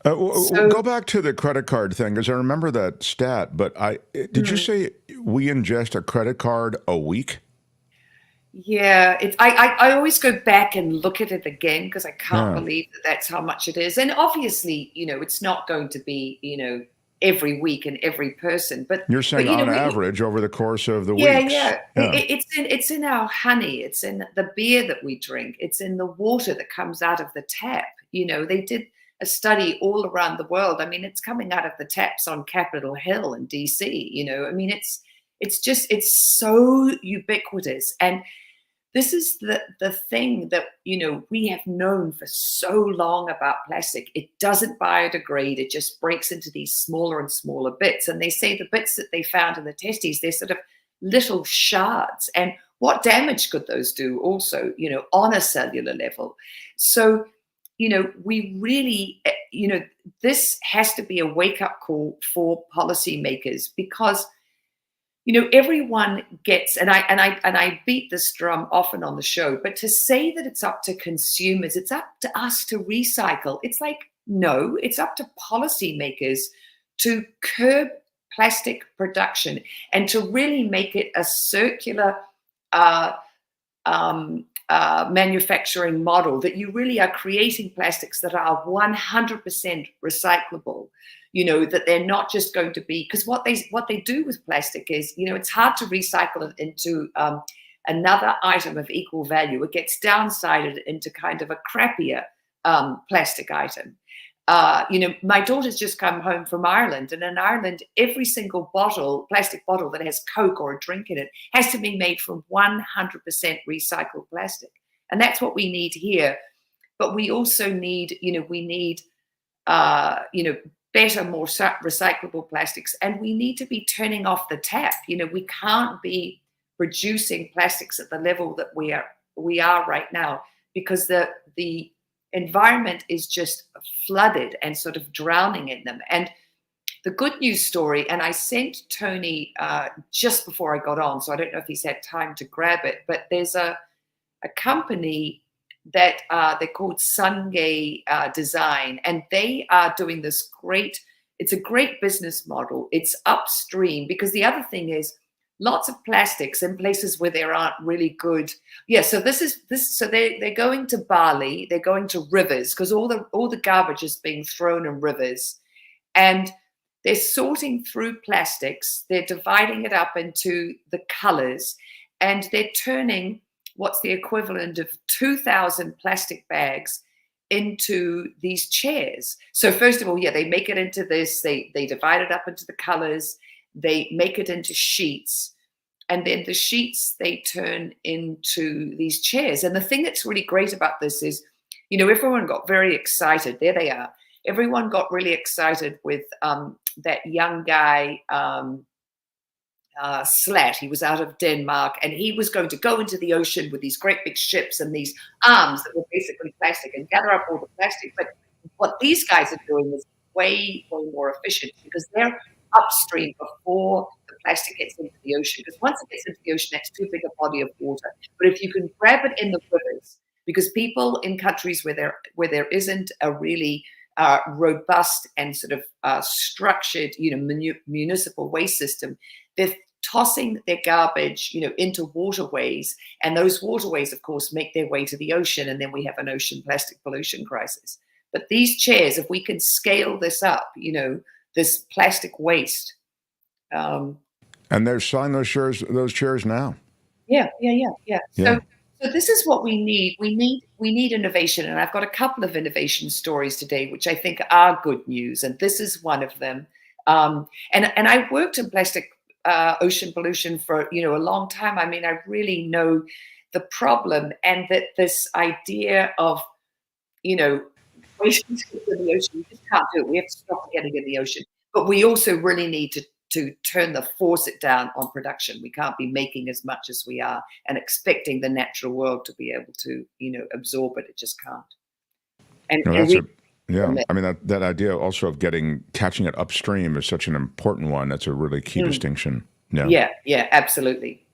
Go back to the credit card thing, because I remember that stat, but did you say we ingest a credit card a week? Yeah, I always go back and look at it again because I can't believe that that's how much it is. And obviously, it's not going to be, every week and every person. But you're saying on average over the course of the weeks. Yeah. It's in our honey. It's in the beer that we drink. It's in the water that comes out of the tap. They did a study all around the world. I mean, it's coming out of the taps on Capitol Hill in DC. I mean, it's so ubiquitous. And this is the thing that, we have known for so long about plastic. It doesn't biodegrade. It just breaks into these smaller and smaller bits. And they say the bits that they found in the testes, they're sort of little shards. And what damage could those do also, on a cellular level? So, we really, this has to be a wake-up call for policymakers because everyone gets, and I beat this drum often on the show, but to say that it's up to consumers, it's up to us to recycle. It's like, no, it's up to policymakers to curb plastic production and to really make it a circular manufacturing model, that you really are creating plastics that are 100% recyclable. That they're not just going to be, because what they do with plastic is, it's hard to recycle it into another item of equal value. It gets downsided into kind of a crappier plastic item. My daughter's just come home from Ireland, and in Ireland, every single plastic bottle that has Coke or a drink in it has to be made from 100% recycled plastic. And that's what we need here. But we also need, better, more recyclable plastics, and we need to be turning off the tap. We can't be producing plastics at the level that we are right now, because the environment is just flooded and sort of drowning in them. And the good news story, and I sent Tony just before I got on, so I don't know if he's had time to grab it, but there's a a company that they're called Sungay Design, and they are doing this great. It's a great business model. It's upstream, because the other thing is lots of plastics in places where there aren't really good. Yeah, so so they're going to Bali, they're going to rivers, because all the garbage is being thrown in rivers, and they're sorting through plastics, they're dividing it up into the colors, and they're turning what's the equivalent of 2,000 plastic bags into these chairs. So first of all, yeah, they make it into this, they divide it up into the colors, they make it into sheets, and then the sheets they turn into these chairs. And the thing that's really great about this is, you know, everyone got very excited. There they are. Everyone got really excited with that young guy, Slat. He was out of Denmark, and he was going to go into the ocean with these great big ships and these arms that were basically plastic and gather up all the plastic. But what these guys are doing is way more efficient, because they're upstream before the plastic gets into the ocean. Because once it gets into the ocean, that's too big a body of water. But if you can grab it in the rivers, because people in countries where there isn't a really robust and sort of structured, you know, municipal waste system, they're tossing their garbage, you know, into waterways, and those waterways, of course, make their way to the ocean, and then we have an ocean plastic pollution crisis. But these chairs, if we can scale this up, you know, this plastic waste. And they're selling those chairs now. Yeah. So this is what we need. We need innovation, and I've got a couple of innovation stories today, which I think are good news, and this is one of them. And I worked in plastic ocean pollution for, you know, a long time. I mean, I really know the problem, and that this idea of, you know, wasting things in the ocean, we just can't do it. We have to stop getting in the ocean, but we also really need to force it down on production. We can't be making as much as we are and expecting the natural world to be able to, you know, absorb it. It just can't. I mean, that idea also of catching it upstream is such an important one. That's a really key distinction. Yeah, absolutely.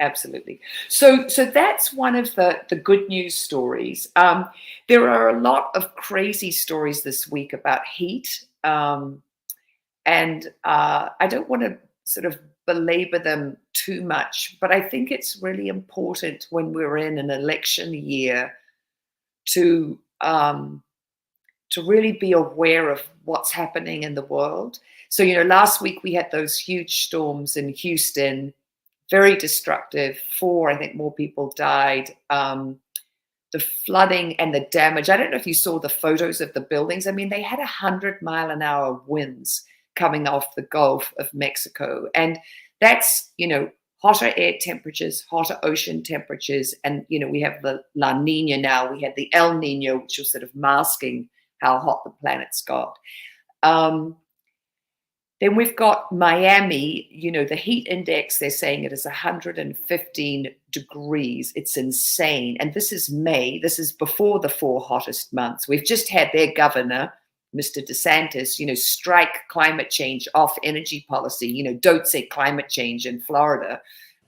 So that's one of the good news stories. There are a lot of crazy stories this week about heat, and I don't want to sort of belabor them too much, but I think it's really important when we're in an election year to really be aware of what's happening in the world. So, you know, last week we had those huge storms in Houston, very destructive. 4, I think, more people died. The flooding and the damage. I don't know if you saw the photos of the buildings. I mean, they had 100-mile-an-hour winds coming off the Gulf of Mexico. And that's, you know, hotter air temperatures, hotter ocean temperatures. And, you know, we have the La Nina now. We had the El Nino, which was sort of masking how hot the planet's got. Then we've got Miami, you know, the heat index, they're saying it is 115 degrees. It's insane. And this is May. This is before the 4 hottest months. We've just had their governor, Mr. DeSantis, you know, strike climate change off energy policy. You know, don't say climate change in Florida.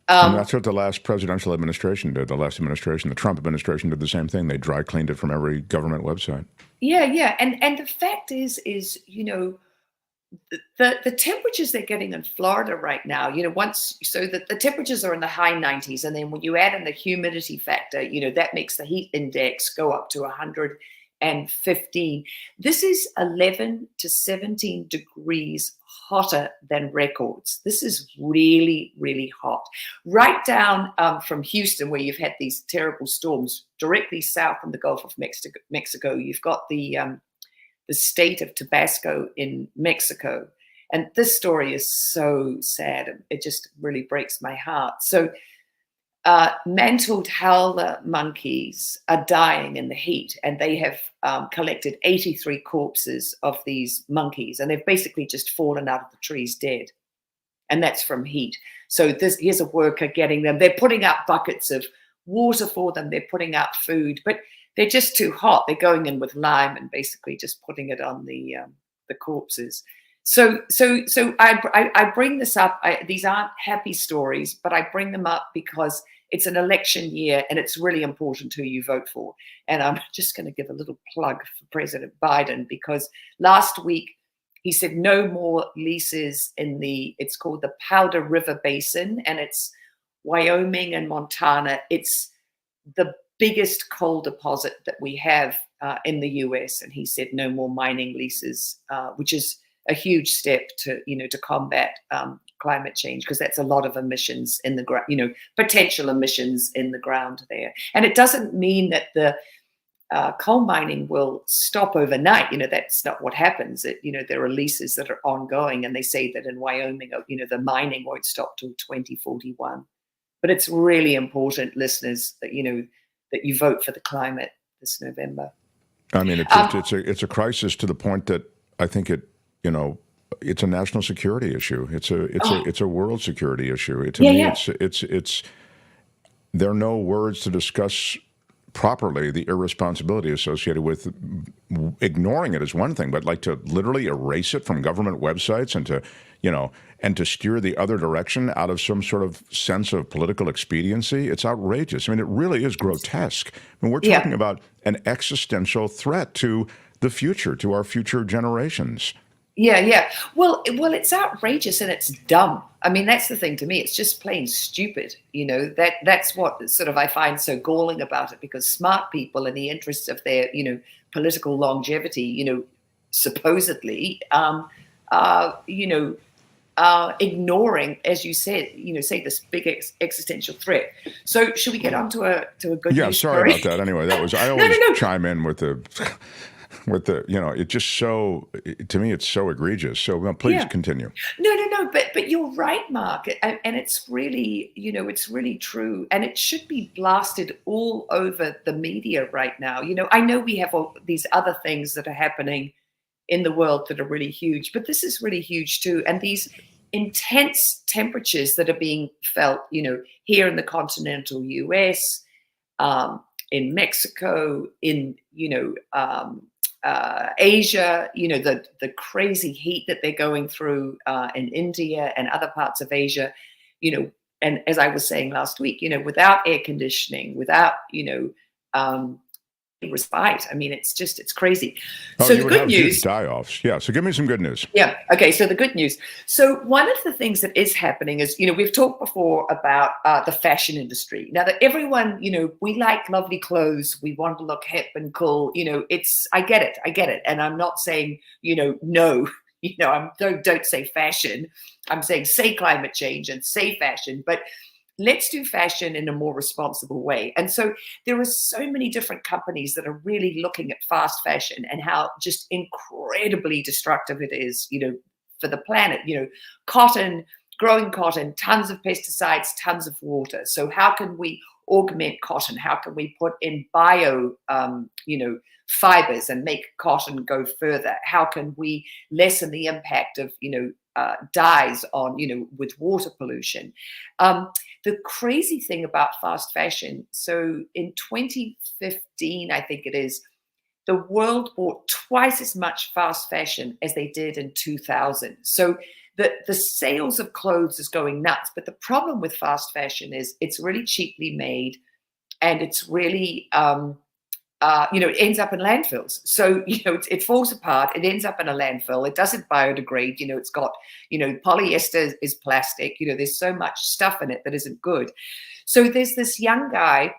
And that's what the last presidential administration did. The last administration, the Trump administration, did the same thing. They dry cleaned it from every government website. Yeah. And the fact is, you know, the temperatures they're getting in Florida right now, you know, the temperatures are in the high 90s. And then when you add in the humidity factor, you know, that makes the heat index go up to 115. This is 11 to 17 degrees hotter than records. This is really, really hot. Right down from Houston, where you've had these terrible storms, directly south in the Gulf of Mexico, you've got the state of Tabasco in Mexico. And this story is so sad. It just really breaks my heart. So mantled howler monkeys are dying in the heat, and they have collected 83 corpses of these monkeys, and they've basically just fallen out of the trees dead. And that's from heat. So here's a worker getting them. They're putting up buckets of water for them. They're putting up food, but they're just too hot. They're going in with lime and basically just putting it on the corpses. So I bring this up. These aren't happy stories, but I bring them up because it's an election year, and it's really important who you vote for. And I'm just going to give a little plug for President Biden, because last week he said no more leases in it's called the Powder River Basin, and it's Wyoming and Montana. It's the biggest coal deposit that we have in the US. And he said no more mining leases, which is a huge step to combat climate change, because that's a lot of emissions in the ground, potential emissions in the ground there. And it doesn't mean that the coal mining will stop overnight. That's not what happens. There are leases that are ongoing, and they say that in Wyoming, the mining won't stop till 2041. But it's really important, listeners, that that you vote for the climate this November. I mean, it's a crisis to the point that I think it's a national security issue. It's a world security issue. It's there are no words to discuss properly the irresponsibility associated with ignoring it is one thing, but like to literally erase it from government websites and to steer the other direction out of some sort of sense of political expediency, it's outrageous. I mean, it really is grotesque. I mean, we're talking about an existential threat to the future, to our future generations. Yeah. Well, it's outrageous and it's dumb. I mean, that's the thing to me. It's just plain stupid. That's what sort of I find so galling about it, because smart people, in the interests of their, political longevity, supposedly, ignoring, as you said, say this big existential threat. So should we get on to a good news sorry story? about that. Anyway, that was I always chime in with the it just to me it's so egregious. So please continue. No, but you're right, Mark, and it's really it's really true, and it should be blasted all over the media right now. I know we have all these other things that are happening in the world that are really huge, but this is really huge too, and these intense temperatures that are being felt, here in the continental US, in Mexico, in Asia, the crazy heat that they're going through in India and other parts of Asia, and as I was saying last week, without air conditioning, without respite. I mean, it's crazy. So the good news, die-offs. Yeah. So give me some good news. Yeah. Okay. So the good news. So one of the things that is happening is, we've talked before about the fashion industry. Now that everyone, we like lovely clothes. We want to look hip and cool. I get it. And I'm not saying, no, don't say fashion. I'm saying say climate change and say fashion, but let's do fashion in a more responsible way. And so there are so many different companies that are really looking at fast fashion and how just incredibly destructive it is, for the planet. Growing cotton, tons of pesticides, tons of water. So how can we augment cotton? How can we put in bio, fibers and make cotton go further? How can we lessen the impact of, dyes on, with water pollution? The crazy thing about fast fashion, so in 2015, I think it is, the world bought twice as much fast fashion as they did in 2000. So the sales of clothes is going nuts. But the problem with fast fashion is it's really cheaply made, and it's really it ends up in landfills. So, it falls apart. It ends up in a landfill. It doesn't biodegrade. It's got, polyester is plastic. There's so much stuff in it that isn't good. So there's this young guy,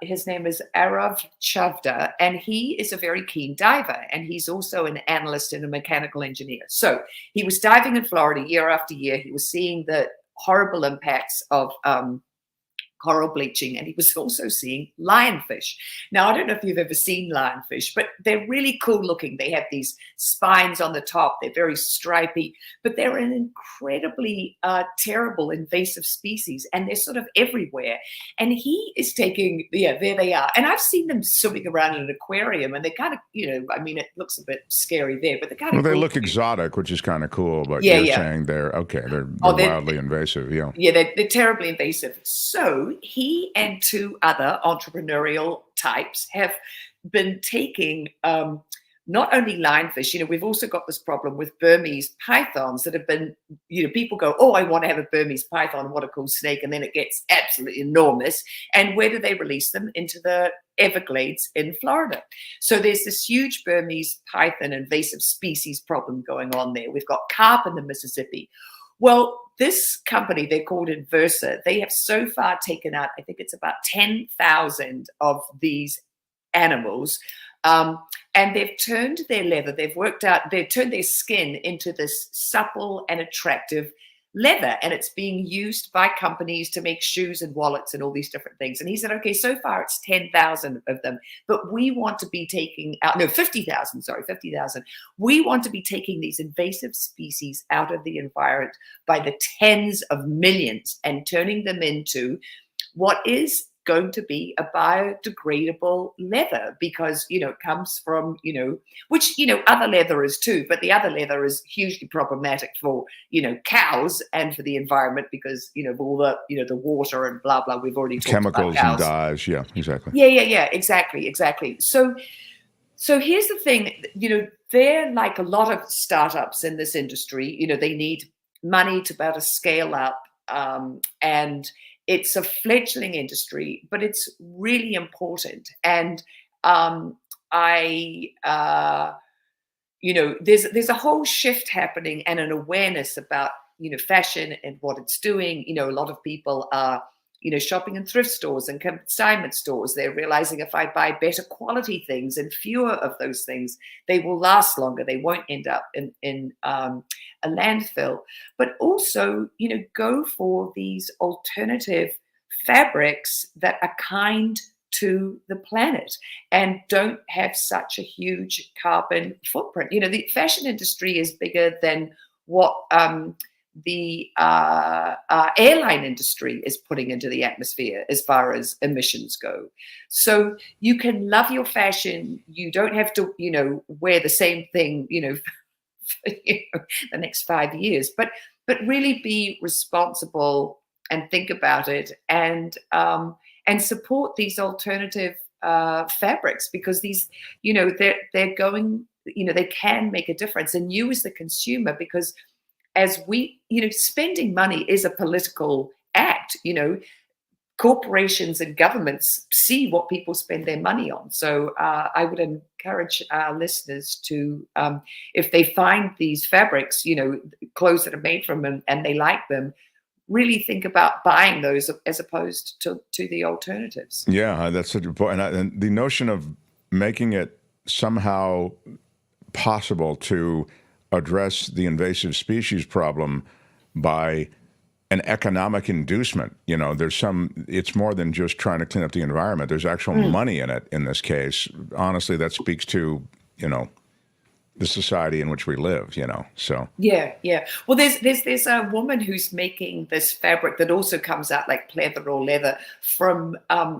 his name is Arav Chavda, and he is a very keen diver. And he's also an analyst and a mechanical engineer. So he was diving in Florida year after year. He was seeing the horrible impacts of coral bleaching, and he was also seeing lionfish. Now, I don't know if you've ever seen lionfish, but they're really cool looking. They have these spines on the top. They're very stripy, but they're an incredibly terrible invasive species, and they're sort of everywhere. And he is taking, there they are. And I've seen them swimming around in an aquarium, and they kind of, it looks a bit scary there, but they're kind of they cool. look exotic, which is kind of cool, but you're saying they're wildly invasive. Yeah. Yeah, they're terribly invasive. So he and two other entrepreneurial types have been taking not only lionfish, we've also got this problem with Burmese pythons that have been, people go, oh, I want to have a Burmese python, what a cool snake, and then it gets absolutely enormous. And where do they release them? Into the Everglades in Florida. So there's this huge Burmese python invasive species problem going on there. We've got carp in the Mississippi. Well, this company, they're called Inversa, they have so far taken out, I think it's about 10,000 of these animals. And they've turned their leather, they've turned their skin into this supple and attractive leather. And it's being used by companies to make shoes and wallets and all these different things. And he said, okay, so far it's 10,000 of them, but we want to be taking out, 50,000. We want to be taking these invasive species out of the environment by the tens of millions and turning them into what is going to be a biodegradable leather, because it comes from which other leather is too, but the other leather is hugely problematic for cows and for the environment because of all the the water and blah blah we've already talked chemicals about and dyes. Yeah, exactly. Yeah, exactly. So here's the thing, they're like a lot of startups in this industry, they need money to be able to scale up, and it's a fledgling industry, but it's really important. And there's a whole shift happening and an awareness about, fashion and what it's doing. A lot of people are, shopping in thrift stores and consignment stores. They're realizing if I buy better quality things and fewer of those things, they will last longer. They won't end up in a landfill. But also, go for these alternative fabrics that are kind to the planet and don't have such a huge carbon footprint. The fashion industry is bigger than what the airline industry is putting into the atmosphere as far as emissions go. So you can love your fashion. You don't have to, wear the same thing, for, the next 5 years, but really be responsible and think about it and support these alternative fabrics, because these, they're going, they can make a difference. And you as the consumer, because as we, spending money is a political act, corporations and governments see what people spend their money on. So I would encourage our listeners to, if they find these fabrics, clothes that are made from them and they like them, really think about buying those as opposed to the alternatives. Yeah, that's such a point. And the notion of making it somehow possible to address the invasive species problem by an economic inducement. It's more than just trying to clean up the environment. There's actual money in it in this case. Honestly, that speaks to, the society in which we live, so. Yeah. Well, there's a woman who's making this fabric that also comes out like pleather or leather from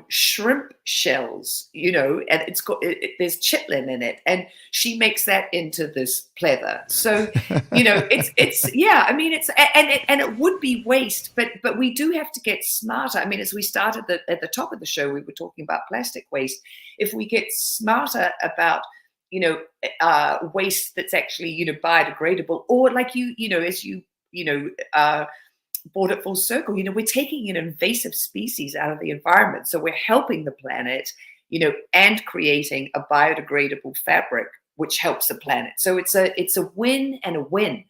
shrimp shells, and it's got, there's chitlin in it, and she makes that into this pleather. So, it's yeah, I mean, and it would be waste, but we do have to get smarter. I mean, as we started at the top of the show, we were talking about plastic waste. If we get smarter about waste that's actually, biodegradable, or like as you brought it full circle, we're taking an invasive species out of the environment. So we're helping the planet, and creating a biodegradable fabric, which helps the planet. So it's a win and a win.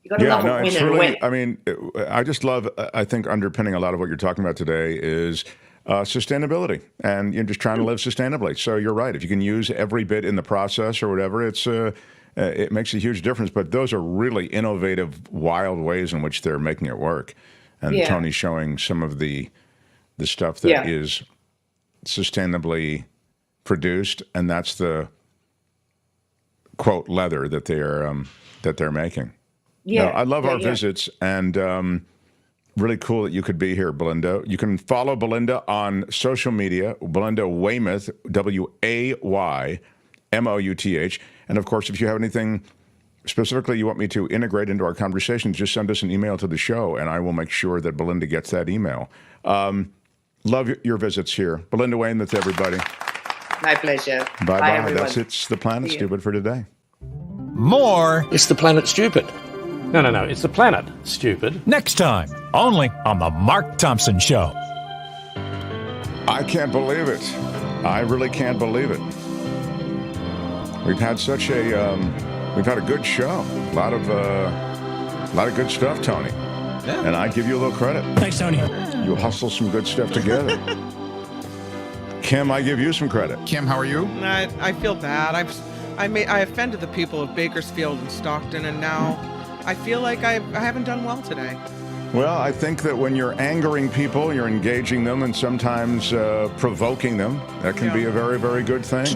You got to love a win and a win. I mean, I just love, I think underpinning a lot of what you're talking about today is sustainability, and you're just trying to live sustainably. So you're right. If you can use every bit in the process or whatever, it makes a huge difference. But those are really innovative, wild ways in which they're making it work. And Tony's showing some of the stuff that is sustainably produced, and that's the quote leather that they're making. Yeah, I love our visits, and really cool that you could be here, Belinda. You can follow Belinda on social media, Belinda Waymouth, Waymouth. And of course, if you have anything specifically you want me to integrate into our conversation, just send us an email to the show, and I will make sure that Belinda gets that email. Love your visits here. Belinda Waymouth, everybody. My pleasure. Bye-bye. Everyone. That's It's the Planet Stupid for today. More. It's the planet stupid. No, it's the planet stupid. Next time, only on The Mark Thompson Show. I can't believe it. I really can't believe it. We've had a good show. A lot of good stuff, Tony. Yeah. And I give you a little credit. Thanks, Tony. You hustle some good stuff together. Kim, I give you some credit. Kim, how are you? I feel bad. I offended the people of Bakersfield and Stockton, and now I feel like I haven't done well today. Well, I think that when you're angering people, you're engaging them and sometimes provoking them. That can be a very, very good thing.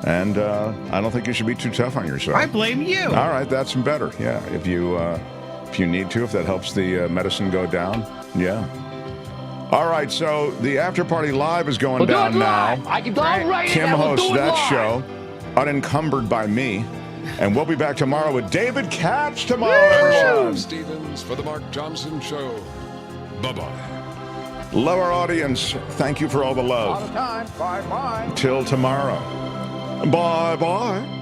And I don't think you should be too tough on yourself. I blame you. All right, that's better. Yeah, if you need to, if that helps the medicine go down. Yeah. All right, so the After Party Live is going down now. I can write Kim hosts that show, unencumbered by me. And we'll be back tomorrow with David Katz tomorrow, everyone. Stevens for the Mark Thompson Show. Bye-bye. Love our audience. Thank you for all the love. All the time. Bye-bye. Till tomorrow. Bye-bye.